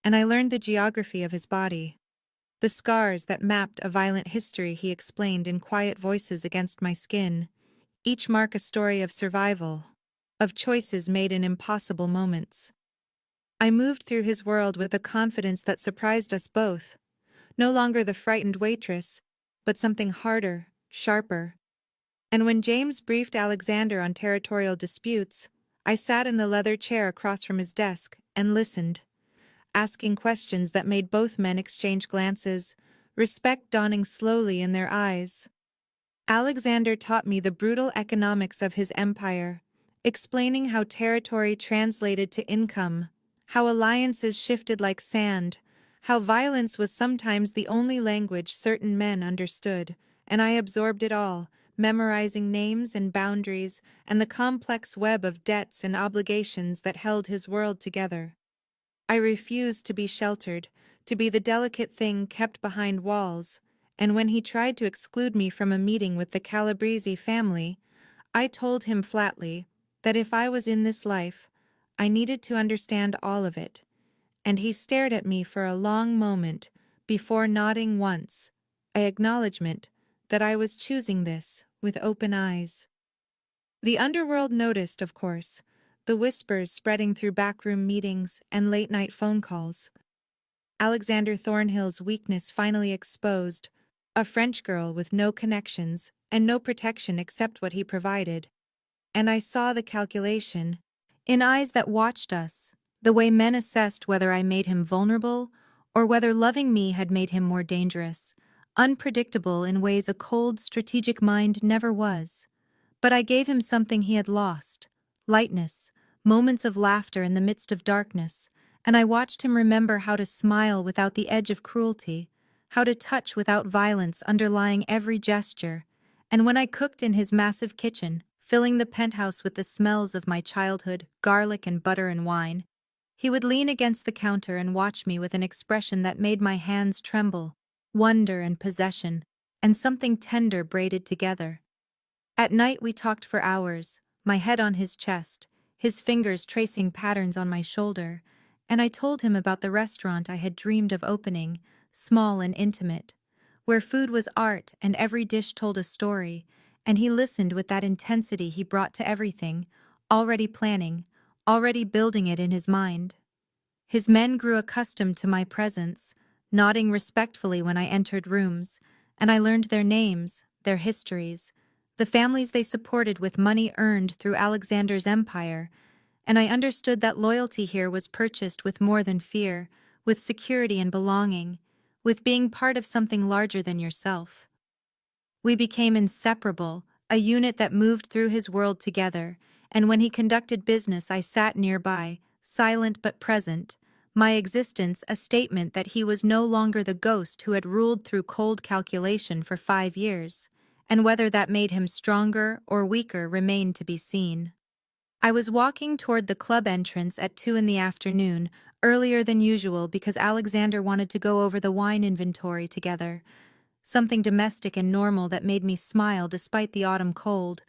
And I learned the geography of his body. The scars that mapped a violent history he explained in quiet voices against my skin, each mark a story of survival, of choices made in impossible moments. I moved through his world with a confidence that surprised us both. No longer the frightened waitress, but something harder, sharper. And when James briefed Alexander on territorial disputes, I sat in the leather chair across from his desk and listened, asking questions that made both men exchange glances, respect dawning slowly in their eyes. Alexander taught me the brutal economics of his empire, explaining how territory translated to income, how alliances shifted like sand, how violence was sometimes the only language certain men understood, and I absorbed it all, memorizing names and boundaries and the complex web of debts and obligations that held his world together. I refused to be sheltered, to be the delicate thing kept behind walls, and when he tried to exclude me from a meeting with the Calabrese family, I told him flatly that if I was in this life, I needed to understand all of it, and he stared at me for a long moment before nodding once, an acknowledgement that I was choosing this with open eyes. The underworld noticed, of course, the whispers spreading through backroom meetings and late-night phone calls. Alexander Thornhill's weakness finally exposed, a French girl with no connections and no protection except what he provided. And I saw the calculation, in eyes that watched us, the way men assessed whether I made him vulnerable or whether loving me had made him more dangerous, unpredictable in ways a cold, strategic mind never was. But I gave him something he had lost: lightness, moments of laughter in the midst of darkness, and I watched him remember how to smile without the edge of cruelty, how to touch without violence underlying every gesture. And when I cooked in his massive kitchen, filling the penthouse with the smells of my childhood, garlic and butter and wine, he would lean against the counter and watch me with an expression that made my hands tremble: wonder and possession, and something tender braided together. At night we talked for hours, my head on his chest, his fingers tracing patterns on my shoulder, and I told him about the restaurant I had dreamed of opening, small and intimate, where food was art and every dish told a story, and he listened with that intensity he brought to everything, already planning, already building it in his mind. His men grew accustomed to my presence, nodding respectfully when I entered rooms, and I learned their names, their histories, the families they supported with money earned through Alexander's empire, and I understood that loyalty here was purchased with more than fear, with security and belonging, with being part of something larger than yourself. We became inseparable, a unit that moved through his world together, and when he conducted business I sat nearby, silent but present, my existence a statement that he was no longer the ghost who had ruled through cold calculation for 5 years, and whether that made him stronger or weaker remained to be seen. I was walking toward the club entrance at 2 in the afternoon, earlier than usual because Alexander wanted to go over the wine inventory together, something domestic and normal that made me smile despite the autumn cold,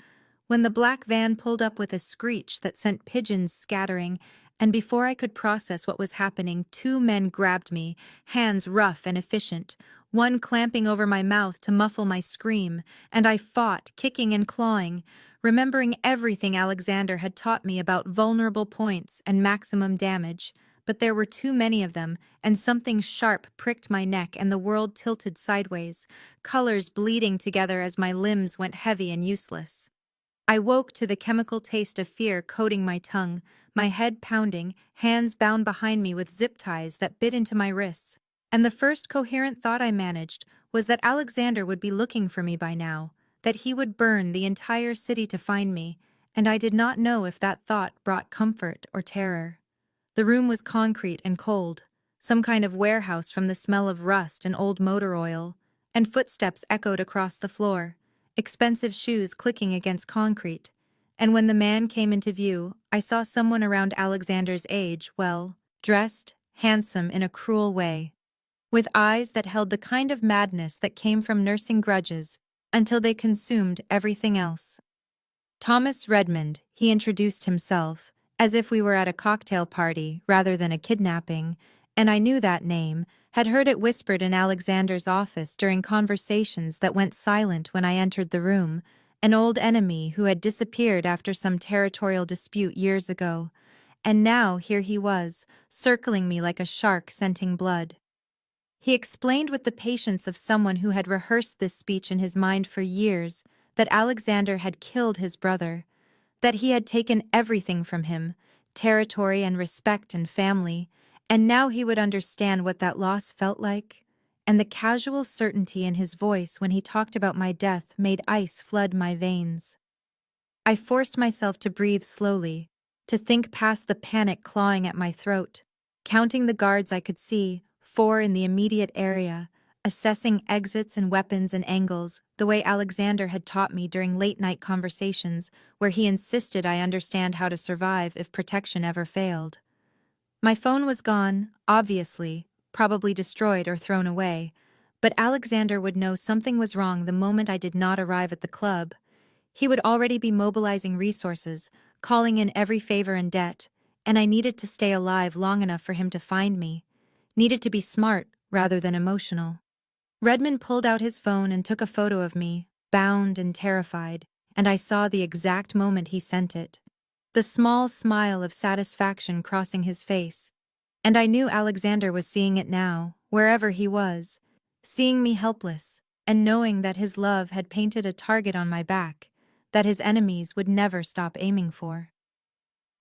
when the black van pulled up with a screech that sent pigeons scattering, and before I could process what was happening, 2 men grabbed me, hands rough and efficient, one clamping over my mouth to muffle my scream, and I fought, kicking and clawing, remembering everything Alexander had taught me about vulnerable points and maximum damage. But there were too many of them, and something sharp pricked my neck and the world tilted sideways, colors bleeding together as my limbs went heavy and useless. I woke to the chemical taste of fear coating my tongue, my head pounding, hands bound behind me with zip ties that bit into my wrists, and the first coherent thought I managed was that Alexander would be looking for me by now, that he would burn the entire city to find me, and I did not know if that thought brought comfort or terror. The room was concrete and cold, some kind of warehouse from the smell of rust and old motor oil, and footsteps echoed across the floor, expensive shoes clicking against concrete, and when the man came into view, I saw someone around Alexander's age, well, dressed, handsome in a cruel way, with eyes that held the kind of madness that came from nursing grudges until they consumed everything else. Thomas Redmond, he introduced himself, as if we were at a cocktail party rather than a kidnapping, and I knew that name, had heard it whispered in Alexander's office during conversations that went silent when I entered the room, an old enemy who had disappeared after some territorial dispute years ago, and now here he was, circling me like a shark scenting blood. He explained with the patience of someone who had rehearsed this speech in his mind for years that Alexander had killed his brother, that he had taken everything from him, territory and respect and family, and now he would understand what that loss felt like. And the casual certainty in his voice when he talked about my death made ice flood my veins. I forced myself to breathe slowly, to think past the panic clawing at my throat, counting the guards I could see, 4 in the immediate area, assessing exits and weapons and angles, the way Alexander had taught me during late-night conversations where he insisted I understand how to survive if protection ever failed. My phone was gone, obviously, probably destroyed or thrown away, but Alexander would know something was wrong the moment I did not arrive at the club. He would already be mobilizing resources, calling in every favor and debt, and I needed to stay alive long enough for him to find me, needed to be smart rather than emotional. Redmond pulled out his phone and took a photo of me, bound and terrified, and I saw the exact moment he sent it. The small smile of satisfaction crossing his face, and I knew Alexander was seeing it now, wherever he was, seeing me helpless, and knowing that his love had painted a target on my back that his enemies would never stop aiming for.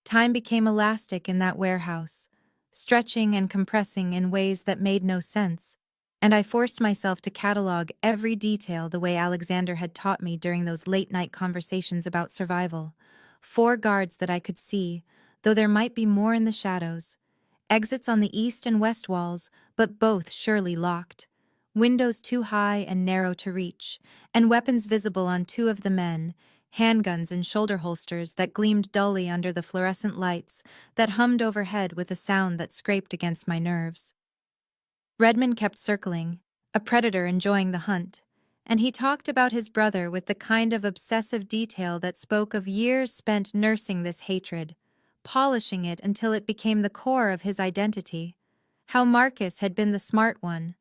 Time became elastic in that warehouse, stretching and compressing in ways that made no sense, and I forced myself to catalog every detail the way Alexander had taught me during those late-night conversations about survival. 4 guards that I could see, though there might be more in the shadows. Exits on the east and west walls, but both surely locked. Windows too high and narrow to reach, and weapons visible on 2 of the men, handguns and shoulder holsters that gleamed dully under the fluorescent lights that hummed overhead with a sound that scraped against my nerves. Redmond kept circling, a predator enjoying the hunt, and he talked about his brother with the kind of obsessive detail that spoke of years spent nursing this hatred, polishing it until it became the core of his identity. How Marcus had been the smart one,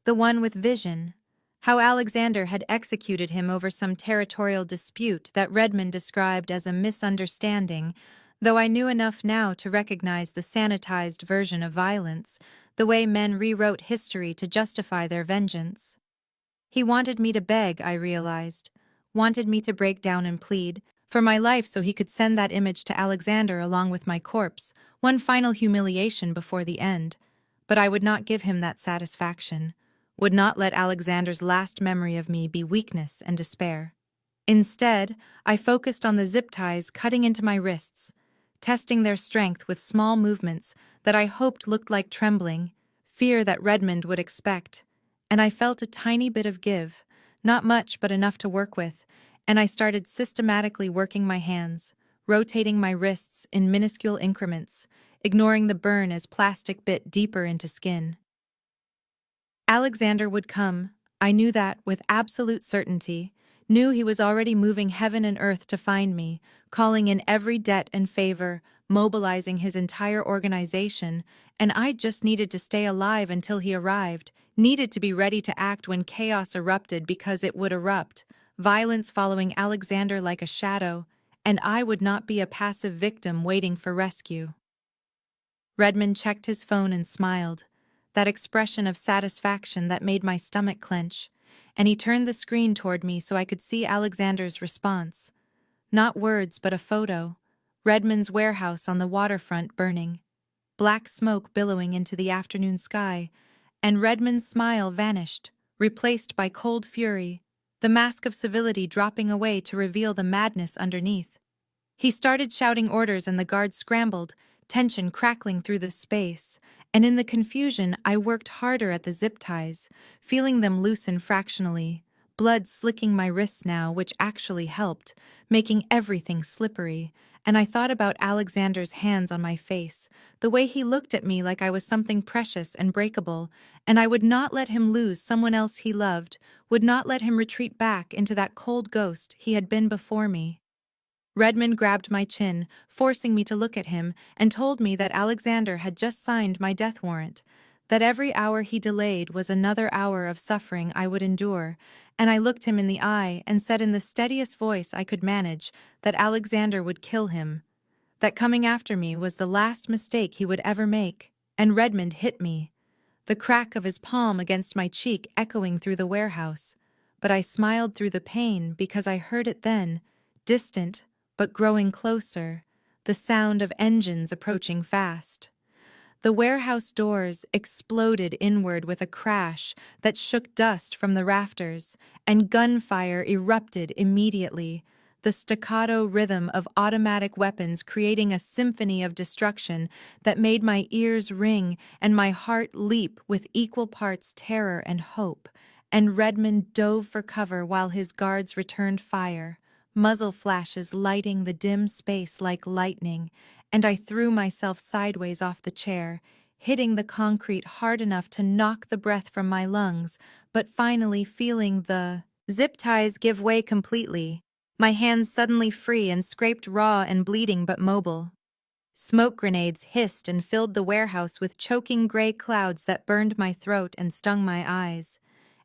the one with vision. How Alexander had executed him over some territorial dispute that Redmond described as a misunderstanding, though I knew enough now to recognize the sanitized version of violence, the way men rewrote history to justify their vengeance. He wanted me to beg, I realized, wanted me to break down and plead for my life so he could send that image to Alexander along with my corpse, one final humiliation before the end. But I would not give him that satisfaction, would not let Alexander's last memory of me be weakness and despair. Instead, I focused on the zip ties cutting into my wrists, testing their strength with small movements that I hoped looked like trembling, fear that Redmond would expect. And I felt a tiny bit of give, not much but enough to work with, and I started systematically working my hands, rotating my wrists in minuscule increments, ignoring the burn as plastic bit deeper into skin. Alexander would come, I knew that with absolute certainty, knew he was already moving heaven and earth to find me, calling in every debt and favor, mobilizing his entire organization, and I just needed to stay alive until he arrived, needed to be ready to act when chaos erupted because it would erupt, violence following Alexander like a shadow, and I would not be a passive victim waiting for rescue. Redmond checked his phone and smiled, that expression of satisfaction that made my stomach clench, and he turned the screen toward me so I could see Alexander's response. Not words, but a photo. Redmond's warehouse on the waterfront burning, black smoke billowing into the afternoon sky, and Redmond's smile vanished, replaced by cold fury, the mask of civility dropping away to reveal the madness underneath. He started shouting orders and the guards scrambled, tension crackling through the space, and in the confusion I worked harder at the zip ties, feeling them loosen fractionally, blood slicking my wrists now, which actually helped, making everything slippery, and I thought about Alexander's hands on my face, the way he looked at me like I was something precious and breakable, and I would not let him lose someone else he loved, would not let him retreat back into that cold ghost he had been before me. Redmond grabbed my chin, forcing me to look at him, and told me that Alexander had just signed my death warrant, that every hour he delayed was another hour of suffering I would endure, and I looked him in the eye and said in the steadiest voice I could manage that Alexander would kill him, that coming after me was the last mistake he would ever make, and Redmond hit me, the crack of his palm against my cheek echoing through the warehouse, but I smiled through the pain because I heard it then, distant, but growing closer, the sound of engines approaching fast. The warehouse doors exploded inward with a crash that shook dust from the rafters, and gunfire erupted immediately, the staccato rhythm of automatic weapons creating a symphony of destruction that made my ears ring and my heart leap with equal parts terror and hope, and Redmond dove for cover while his guards returned fire, muzzle flashes lighting the dim space like lightning, and I threw myself sideways off the chair, hitting the concrete hard enough to knock the breath from my lungs, but finally feeling the zip ties give way completely, my hands suddenly free and scraped raw and bleeding but mobile. Smoke grenades hissed and filled the warehouse with choking gray clouds that burned my throat and stung my eyes.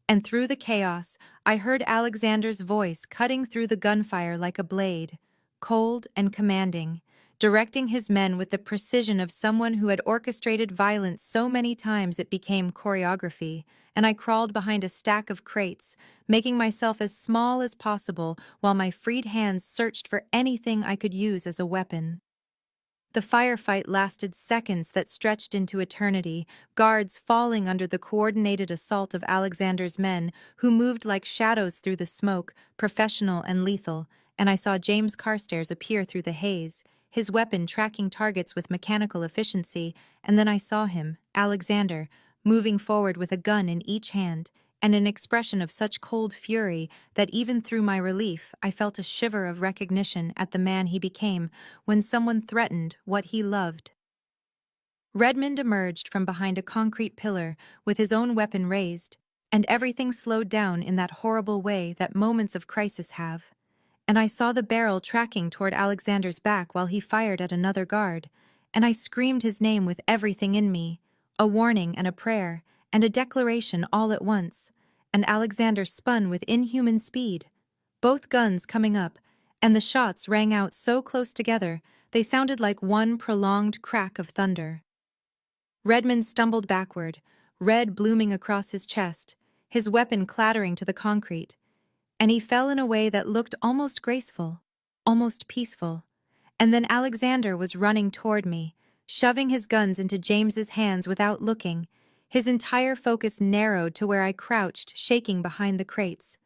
And through the chaos, I heard Alexander's voice cutting through the gunfire like a blade, cold and commanding, directing his men with the precision of someone who had orchestrated violence so many times it became choreography, and I crawled behind a stack of crates, making myself as small as possible while my freed hands searched for anything I could use as a weapon. The firefight lasted seconds that stretched into eternity, guards falling under the coordinated assault of Alexander's men, who moved like shadows through the smoke, professional and lethal, and I saw James Carstairs appear through the haze, his weapon tracking targets with mechanical efficiency, and then I saw him, Alexander, moving forward with a gun in each hand, and an expression of such cold fury that even through my relief I felt a shiver of recognition at the man he became when someone threatened what he loved. Redmond emerged from behind a concrete pillar with his own weapon raised, and everything slowed down in that horrible way that moments of crisis have. And I saw the barrel tracking toward Alexander's back while he fired at another guard, and I screamed his name with everything in me, a warning and a prayer, and a declaration all at once, and Alexander spun with inhuman speed, both guns coming up, and the shots rang out so close together they sounded like one prolonged crack of thunder. Redmond stumbled backward, red blooming across his chest, his weapon clattering to the concrete, and he fell in a way that looked almost graceful, almost peaceful. And then Alexander was running toward me, shoving his guns into James's hands without looking, his entire focus narrowed to where I crouched, shaking behind the crates.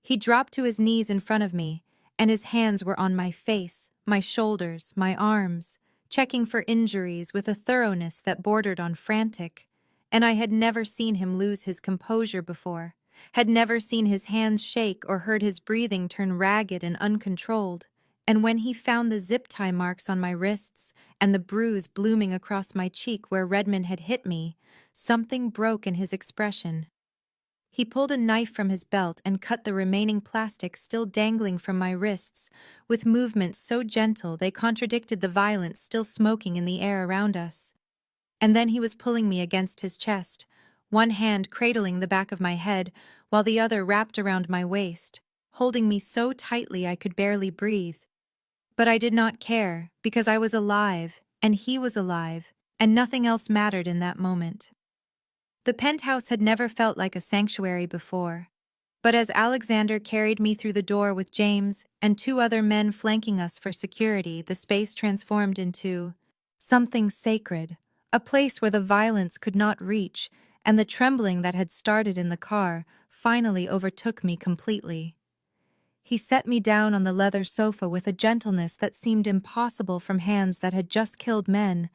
He dropped to his knees in front of me, and his hands were on my face, my shoulders, my arms, checking for injuries with a thoroughness that bordered on frantic. And I had never seen him lose his composure before, had never seen his hands shake or heard his breathing turn ragged and uncontrolled. And when he found the zip-tie marks on my wrists and the bruise blooming across my cheek where Redmond had hit me, something broke in his expression. He pulled a knife from his belt and cut the remaining plastic still dangling from my wrists, with movements so gentle they contradicted the violence still smoking in the air around us. And then he was pulling me against his chest, one hand cradling the back of my head, while the other wrapped around my waist, holding me so tightly I could barely breathe. But I did not care, because I was alive, and he was alive, and nothing else mattered in that moment. The penthouse had never felt like a sanctuary before, but as Alexander carried me through the door with James and two other men flanking us for security, the space transformed into something sacred, a place where the violence could not reach, and the trembling that had started in the car finally overtook me completely. He set me down on the leather sofa with a gentleness that seemed impossible from hands that had just killed men,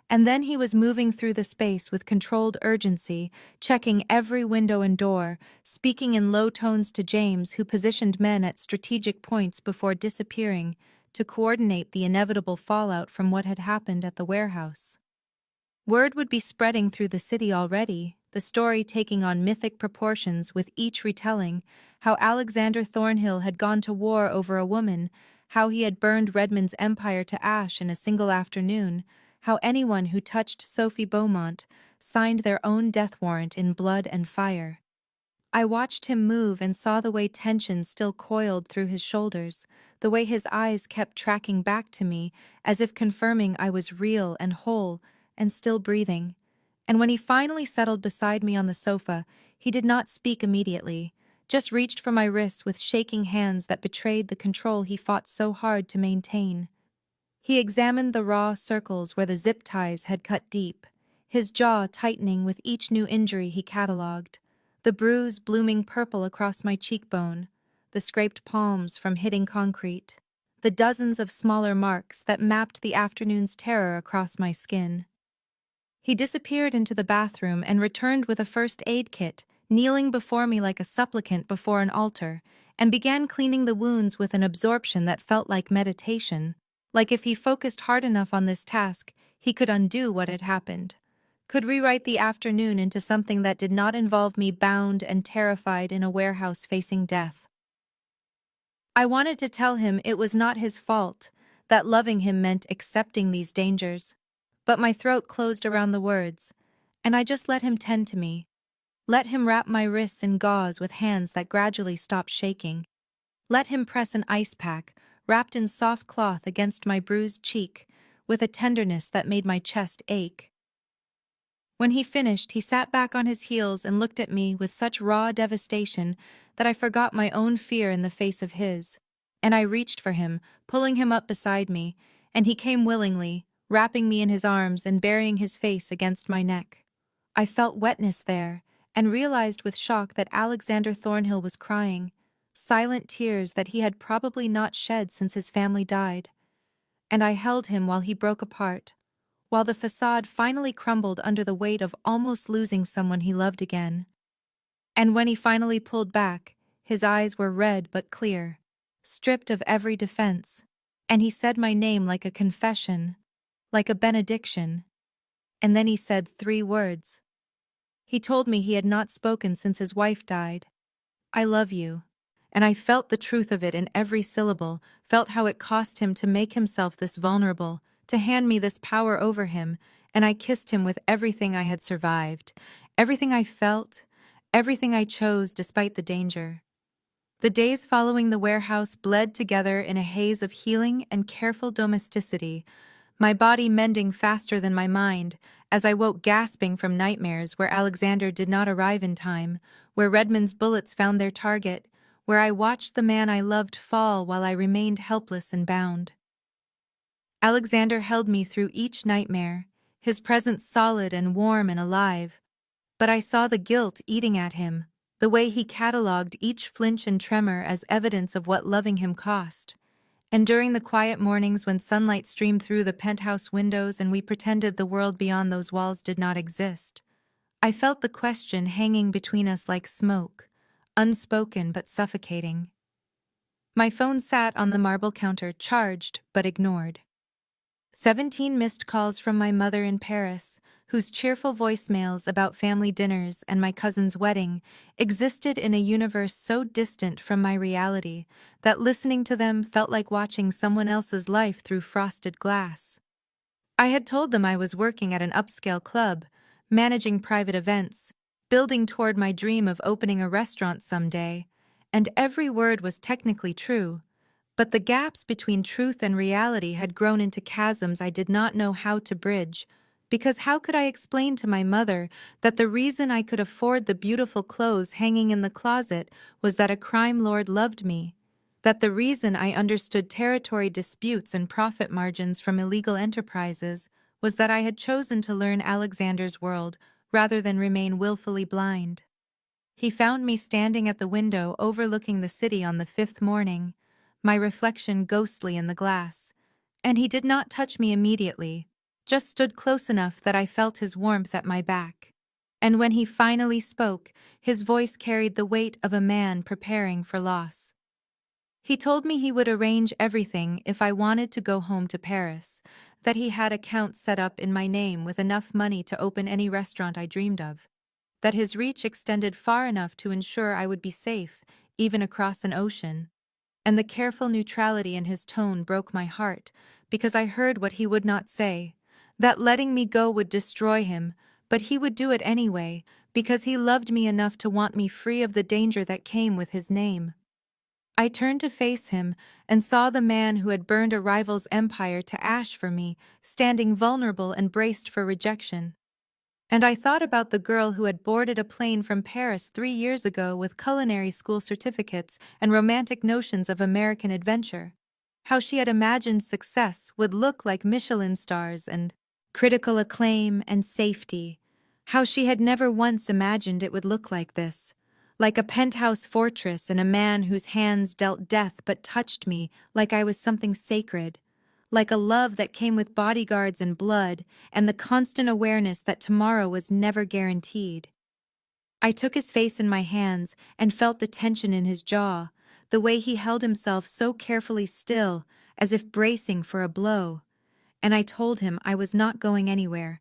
and then he was moving through the space with controlled urgency, checking every window and door, speaking in low tones to James, who positioned men at strategic points before disappearing, to coordinate the inevitable fallout from what had happened at the warehouse. Word would be spreading through the city already, the story taking on mythic proportions with each retelling, how Alexander Thornhill had gone to war over a woman, how he had burned Redmond's empire to ash in a single afternoon, how anyone who touched Sophie Beaumont signed their own death warrant in blood and fire. I watched him move and saw the way tension still coiled through his shoulders, the way his eyes kept tracking back to me, as if confirming I was real and whole and still breathing. And when he finally settled beside me on the sofa, he did not speak immediately, just reached for my wrists with shaking hands that betrayed the control he fought so hard to maintain. He examined the raw circles where the zip ties had cut deep, his jaw tightening with each new injury he catalogued, the bruise blooming purple across my cheekbone, the scraped palms from hitting concrete, the dozens of smaller marks that mapped the afternoon's terror across my skin. He disappeared into the bathroom and returned with a first aid kit, kneeling before me like a supplicant before an altar, and began cleaning the wounds with an absorption that felt like meditation, like if he focused hard enough on this task, he could undo what had happened, could rewrite the afternoon into something that did not involve me bound and terrified in a warehouse facing death. I wanted to tell him it was not his fault, that loving him meant accepting these dangers, but my throat closed around the words, and I just let him tend to me, let him wrap my wrists in gauze with hands that gradually stopped shaking, let him press an ice pack, wrapped in soft cloth against my bruised cheek, with a tenderness that made my chest ache. When he finished, he sat back on his heels and looked at me with such raw devastation that I forgot my own fear in the face of his, and I reached for him, pulling him up beside me, and he came willingly, wrapping me in his arms and burying his face against my neck. I felt wetness there, and realized with shock that Alexander Thornhill was crying, silent tears that he had probably not shed since his family died. And I held him while he broke apart, while the facade finally crumbled under the weight of almost losing someone he loved again. And when he finally pulled back, his eyes were red but clear, stripped of every defense, and he said my name like a confession, like a benediction. And then he said 3 words. He told me he had not spoken since his wife died. I love you. And I felt the truth of it in every syllable, felt how it cost him to make himself this vulnerable, to hand me this power over him, and I kissed him with everything I had survived, everything I felt, everything I chose despite the danger. The days following the warehouse bled together in a haze of healing and careful domesticity, my body mending faster than my mind, as I woke gasping from nightmares where Alexander did not arrive in time, where Redmond's bullets found their target, where I watched the man I loved fall while I remained helpless and bound. Alexander held me through each nightmare, his presence solid and warm and alive, but I saw the guilt eating at him, the way he catalogued each flinch and tremor as evidence of what loving him cost. And during the quiet mornings when sunlight streamed through the penthouse windows and we pretended the world beyond those walls did not exist, I felt the question hanging between us like smoke, unspoken but suffocating. My phone sat on the marble counter, charged but ignored. 17 missed calls from my mother in Paris, whose cheerful voicemails about family dinners and my cousin's wedding existed in a universe so distant from my reality that listening to them felt like watching someone else's life through frosted glass. I had told them I was working at an upscale club, managing private events, building toward my dream of opening a restaurant someday, and every word was technically true. But the gaps between truth and reality had grown into chasms I did not know how to bridge, because how could I explain to my mother that the reason I could afford the beautiful clothes hanging in the closet was that a crime lord loved me, that the reason I understood territory disputes and profit margins from illegal enterprises was that I had chosen to learn Alexander's world rather than remain willfully blind. He found me standing at the window overlooking the city on the 5th morning, my reflection ghostly in the glass, and he did not touch me immediately, just stood close enough that I felt his warmth at my back. And when he finally spoke, his voice carried the weight of a man preparing for loss. He told me he would arrange everything if I wanted to go home to Paris, that he had accounts set up in my name with enough money to open any restaurant I dreamed of, that his reach extended far enough to ensure I would be safe, even across an ocean. And the careful neutrality in his tone broke my heart, because I heard what he would not say, that letting me go would destroy him, but he would do it anyway, because he loved me enough to want me free of the danger that came with his name. I turned to face him and saw the man who had burned a rival's empire to ash for me, standing vulnerable and braced for rejection. And I thought about the girl who had boarded a plane from Paris 3 years ago with culinary school certificates and romantic notions of American adventure. How she had imagined success would look like Michelin stars and critical acclaim and safety. How she had never once imagined it would look like this. Like a penthouse fortress and a man whose hands dealt death but touched me like I was something sacred. Like a love that came with bodyguards and blood, and the constant awareness that tomorrow was never guaranteed. I took his face in my hands and felt the tension in his jaw, the way he held himself so carefully still, as if bracing for a blow. And I told him I was not going anywhere,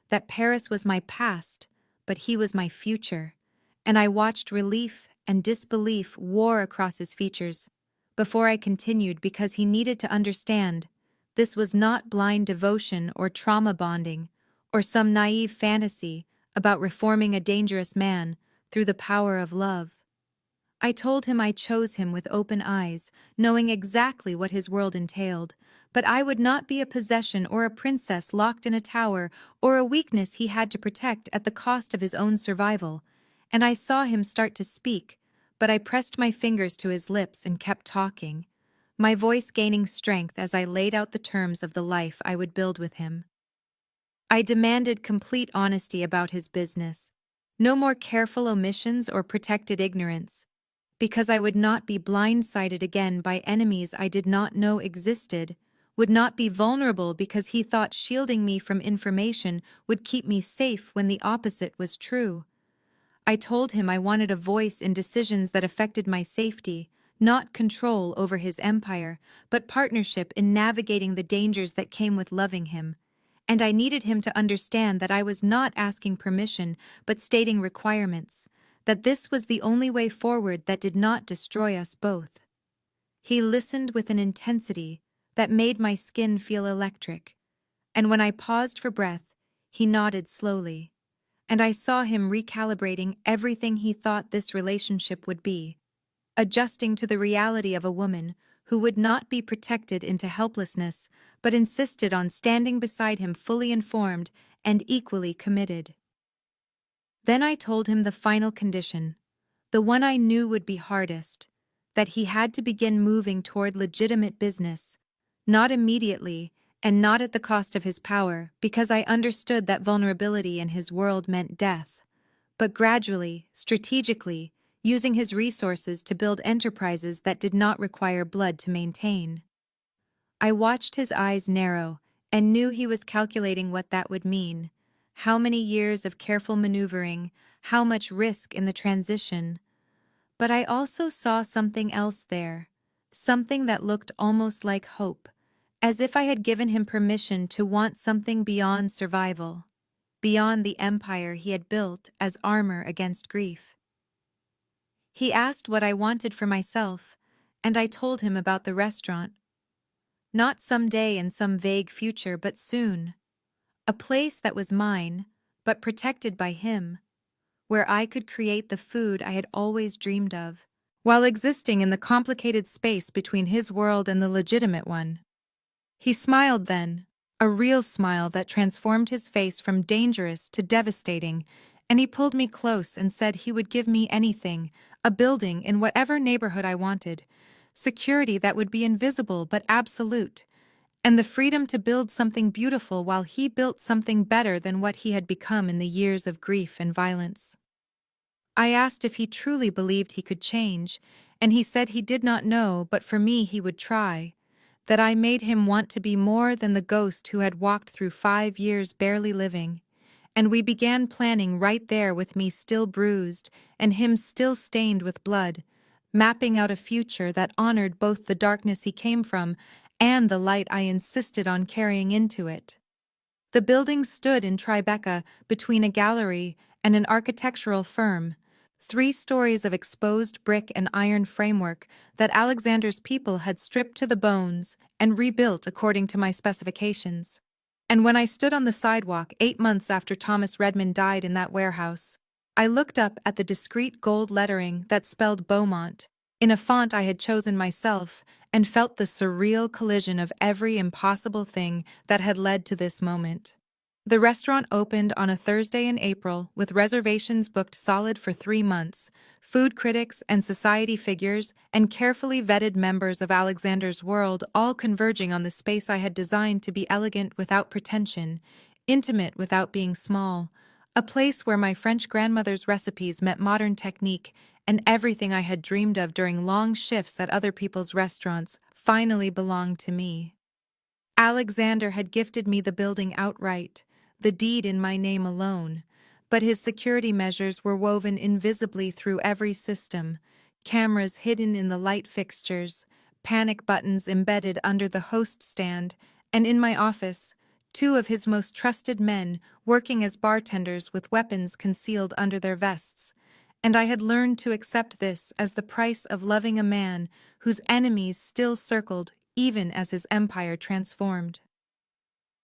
that Paris was my past, but he was my future. And I watched relief and disbelief war across his features before I continued, because he needed to understand. This was not blind devotion or trauma bonding, or some naive fantasy about reforming a dangerous man through the power of love. I told him I chose him with open eyes, knowing exactly what his world entailed, but I would not be a possession or a princess locked in a tower or a weakness he had to protect at the cost of his own survival. And I saw him start to speak, but I pressed my fingers to his lips and kept talking. my voice gaining strength as I laid out the terms of the life I would build with him. I demanded complete honesty about his business, no more careful omissions or protected ignorance, because I would not be blindsided again by enemies I did not know existed, would not be vulnerable because he thought shielding me from information would keep me safe when the opposite was true. I told him I wanted a voice in decisions that affected my safety, not control over his empire, but partnership in navigating the dangers that came with loving him. And I needed him to understand that I was not asking permission, but stating requirements, that this was the only way forward that did not destroy us both. He listened with an intensity that made my skin feel electric, and when I paused for breath, he nodded slowly, and I saw him recalibrating everything he thought this relationship would be, adjusting to the reality of a woman who would not be protected into helplessness, but insisted on standing beside him fully informed and equally committed. Then I told him the final condition, the one I knew would be hardest, that he had to begin moving toward legitimate business, not immediately and not at the cost of his power, because I understood that vulnerability in his world meant death, but gradually, strategically, using his resources to build enterprises that did not require blood to maintain. I watched his eyes narrow and knew he was calculating what that would mean. How many years of careful maneuvering, how much risk in the transition. But I also saw something else there, something that looked almost like hope, as if I had given him permission to want something beyond survival, beyond the empire he had built as armor against grief. He asked what I wanted for myself, and I told him about the restaurant. Not someday in some vague future, but soon. A place that was mine, but protected by him, where I could create the food I had always dreamed of, while existing in the complicated space between his world and the legitimate one. He smiled then, a real smile that transformed his face from dangerous to devastating, and he pulled me close and said he would give me anything, a building in whatever neighborhood I wanted, security that would be invisible but absolute, and the freedom to build something beautiful while he built something better than what he had become in the years of grief and violence. I asked if he truly believed he could change, and he said he did not know, but for me he would try, that I made him want to be more than the ghost who had walked through 5 years barely living, and we began planning right there with me still bruised and him still stained with blood, mapping out a future that honored both the darkness he came from and the light I insisted on carrying into it. The building stood in Tribeca between a gallery and an architectural firm, 3 stories of exposed brick and iron framework that Alexander's people had stripped to the bones and rebuilt according to my specifications. And when I stood on the sidewalk 8 months after Thomas Redmond died in that warehouse, I looked up at the discreet gold lettering that spelled Beaumont, in a font I had chosen myself, and felt the surreal collision of every impossible thing that had led to this moment. The restaurant opened on a Thursday in April, with reservations booked solid for 3 months, food critics and society figures and carefully vetted members of Alexander's world all converging on the space I had designed to be elegant without pretension, intimate without being small, a place where my French grandmother's recipes met modern technique, and everything I had dreamed of during long shifts at other people's restaurants finally belonged to me. Alexander had gifted me the building outright, the deed in my name alone, but his security measures were woven invisibly through every system, cameras hidden in the light fixtures, panic buttons embedded under the host stand, and in my office, 2 of his most trusted men working as bartenders with weapons concealed under their vests, and I had learned to accept this as the price of loving a man whose enemies still circled even as his empire transformed.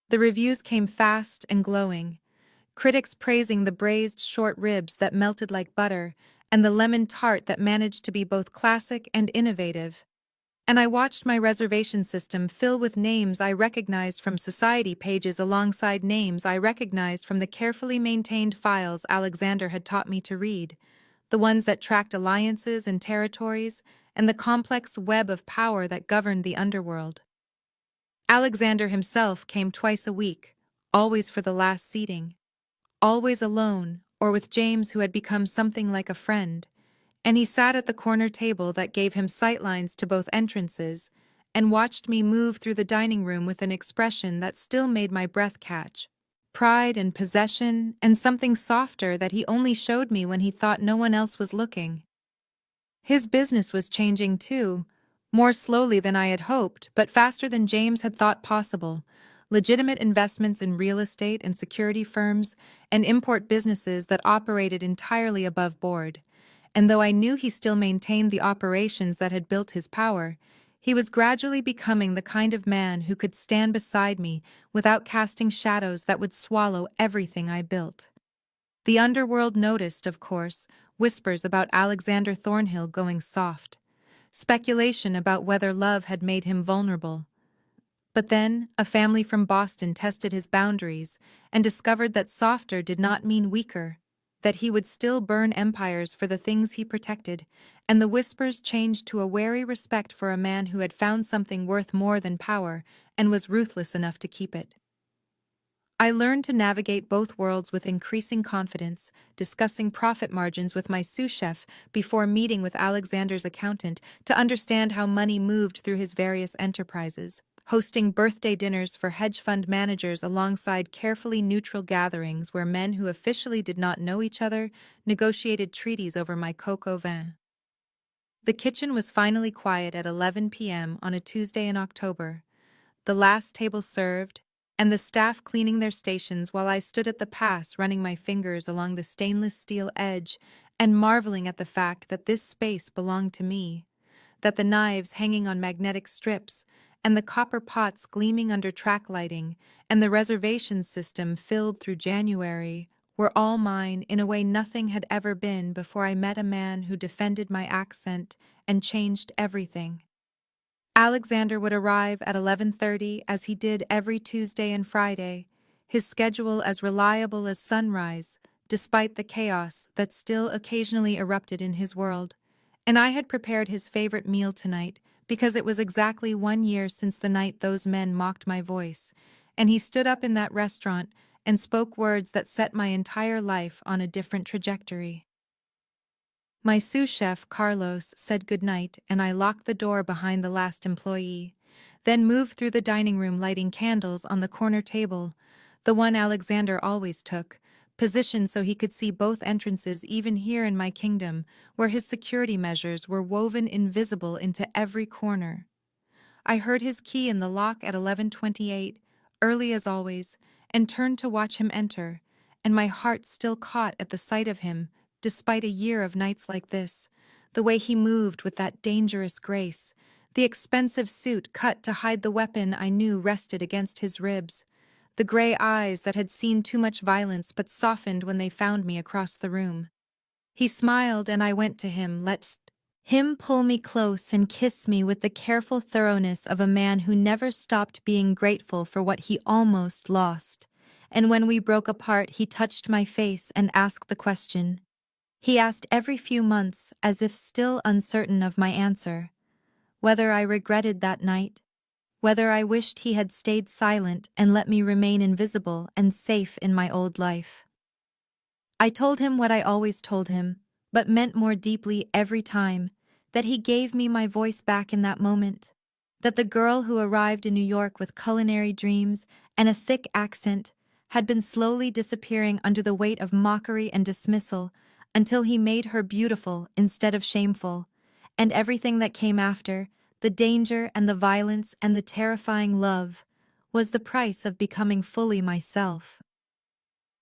The reviews came fast and glowing, critics praising the braised short ribs that melted like butter and the lemon tart that managed to be both classic and innovative. And I watched my reservation system fill with names I recognized from society pages alongside names I recognized from the carefully maintained files Alexander had taught me to read, the ones that tracked alliances and territories, and the complex web of power that governed the underworld. Alexander himself came twice a week, always for the last seating, always alone or with James, who had become something like a friend, and he sat at the corner table that gave him sightlines to both entrances and watched me move through the dining room with an expression that still made my breath catch. Pride and possession and something softer that he only showed me when he thought no one else was looking. His business was changing too, more slowly than I had hoped, but faster than James had thought possible. Legitimate investments in real estate and security firms, and import businesses that operated entirely above board. And though I knew he still maintained the operations that had built his power, he was gradually becoming the kind of man who could stand beside me without casting shadows that would swallow everything I built. The underworld noticed, of course, whispers about Alexander Thornhill going soft, speculation about whether love had made him vulnerable. But then, a family from Boston tested his boundaries and discovered that softer did not mean weaker, that he would still burn empires for the things he protected, and the whispers changed to a wary respect for a man who had found something worth more than power and was ruthless enough to keep it. I learned to navigate both worlds with increasing confidence, discussing profit margins with my sous chef before meeting with Alexander's accountant to understand how money moved through his various enterprises, hosting birthday dinners for hedge fund managers alongside carefully neutral gatherings where men who officially did not know each other negotiated treaties over my coq au vin. The kitchen was finally quiet at 11 p.m. on a Tuesday in October. The last table served, and the staff cleaning their stations while I stood at the pass running my fingers along the stainless steel edge and marveling at the fact that this space belonged to me, that the knives hanging on magnetic strips and the copper pots gleaming under track lighting and the reservation system filled through January were all mine in a way nothing had ever been before I met a man who defended my accent and changed everything. Alexander would arrive at 11:30 as he did every Tuesday and Friday, his schedule as reliable as sunrise, despite the chaos that still occasionally erupted in his world. And I had prepared his favorite meal tonight because it was exactly 1 year since the night those men mocked my voice, and he stood up in that restaurant and spoke words that set my entire life on a different trajectory. My sous chef, Carlos, said goodnight, and I locked the door behind the last employee, then moved through the dining room lighting candles on the corner table, the one Alexander always took, positioned so he could see both entrances even here in my kingdom, where his security measures were woven invisible into every corner. I heard his key in the lock at 11:28, early as always, and turned to watch him enter, and my heart still caught at the sight of him, despite a year of nights like this, the way he moved with that dangerous grace, the expensive suit cut to hide the weapon I knew rested against his ribs, the gray eyes that had seen too much violence but softened when they found me across the room. He smiled and I went to him, let him pull me close and kiss me with the careful thoroughness of a man who never stopped being grateful for what he almost lost. And when we broke apart, he touched my face and asked the question. He asked every few months, as if still uncertain of my answer, whether I regretted that night, whether I wished he had stayed silent and let me remain invisible and safe in my old life. I told him what I always told him, but meant more deeply every time, that he gave me my voice back in that moment, that the girl who arrived in New York with culinary dreams and a thick accent had been slowly disappearing under the weight of mockery and dismissal until he made her beautiful instead of shameful, and everything that came after, the danger and the violence and the terrifying love, was the price of becoming fully myself.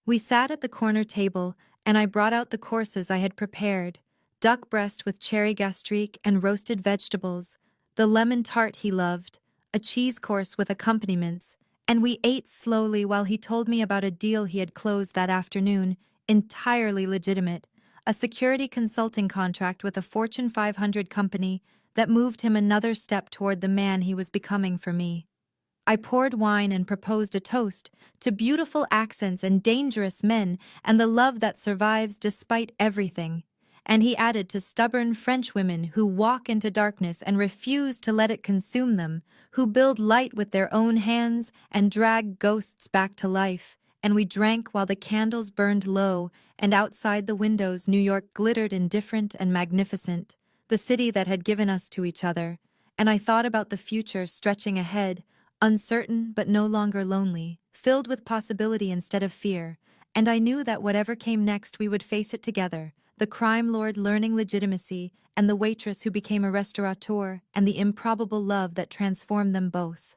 We sat at the corner table, and I brought out the courses I had prepared, duck breast with cherry gastrique and roasted vegetables, the lemon tart he loved, a cheese course with accompaniments, and we ate slowly while he told me about a deal he had closed that afternoon, entirely legitimate, a security consulting contract with a Fortune 500 company that moved him another step toward the man he was becoming for me. I poured wine and proposed a toast to beautiful accents and dangerous men and the love that survives despite everything. And he added to stubborn French women who walk into darkness and refuse to let it consume them, who build light with their own hands and drag ghosts back to life. And we drank while the candles burned low, and outside the windows New York glittered indifferent and magnificent, the city that had given us to each other. And I thought about the future stretching ahead, uncertain but no longer lonely, filled with possibility instead of fear. And I knew that whatever came next we would face it together, the crime lord learning legitimacy, and the waitress who became a restaurateur, and the improbable love that transformed them both.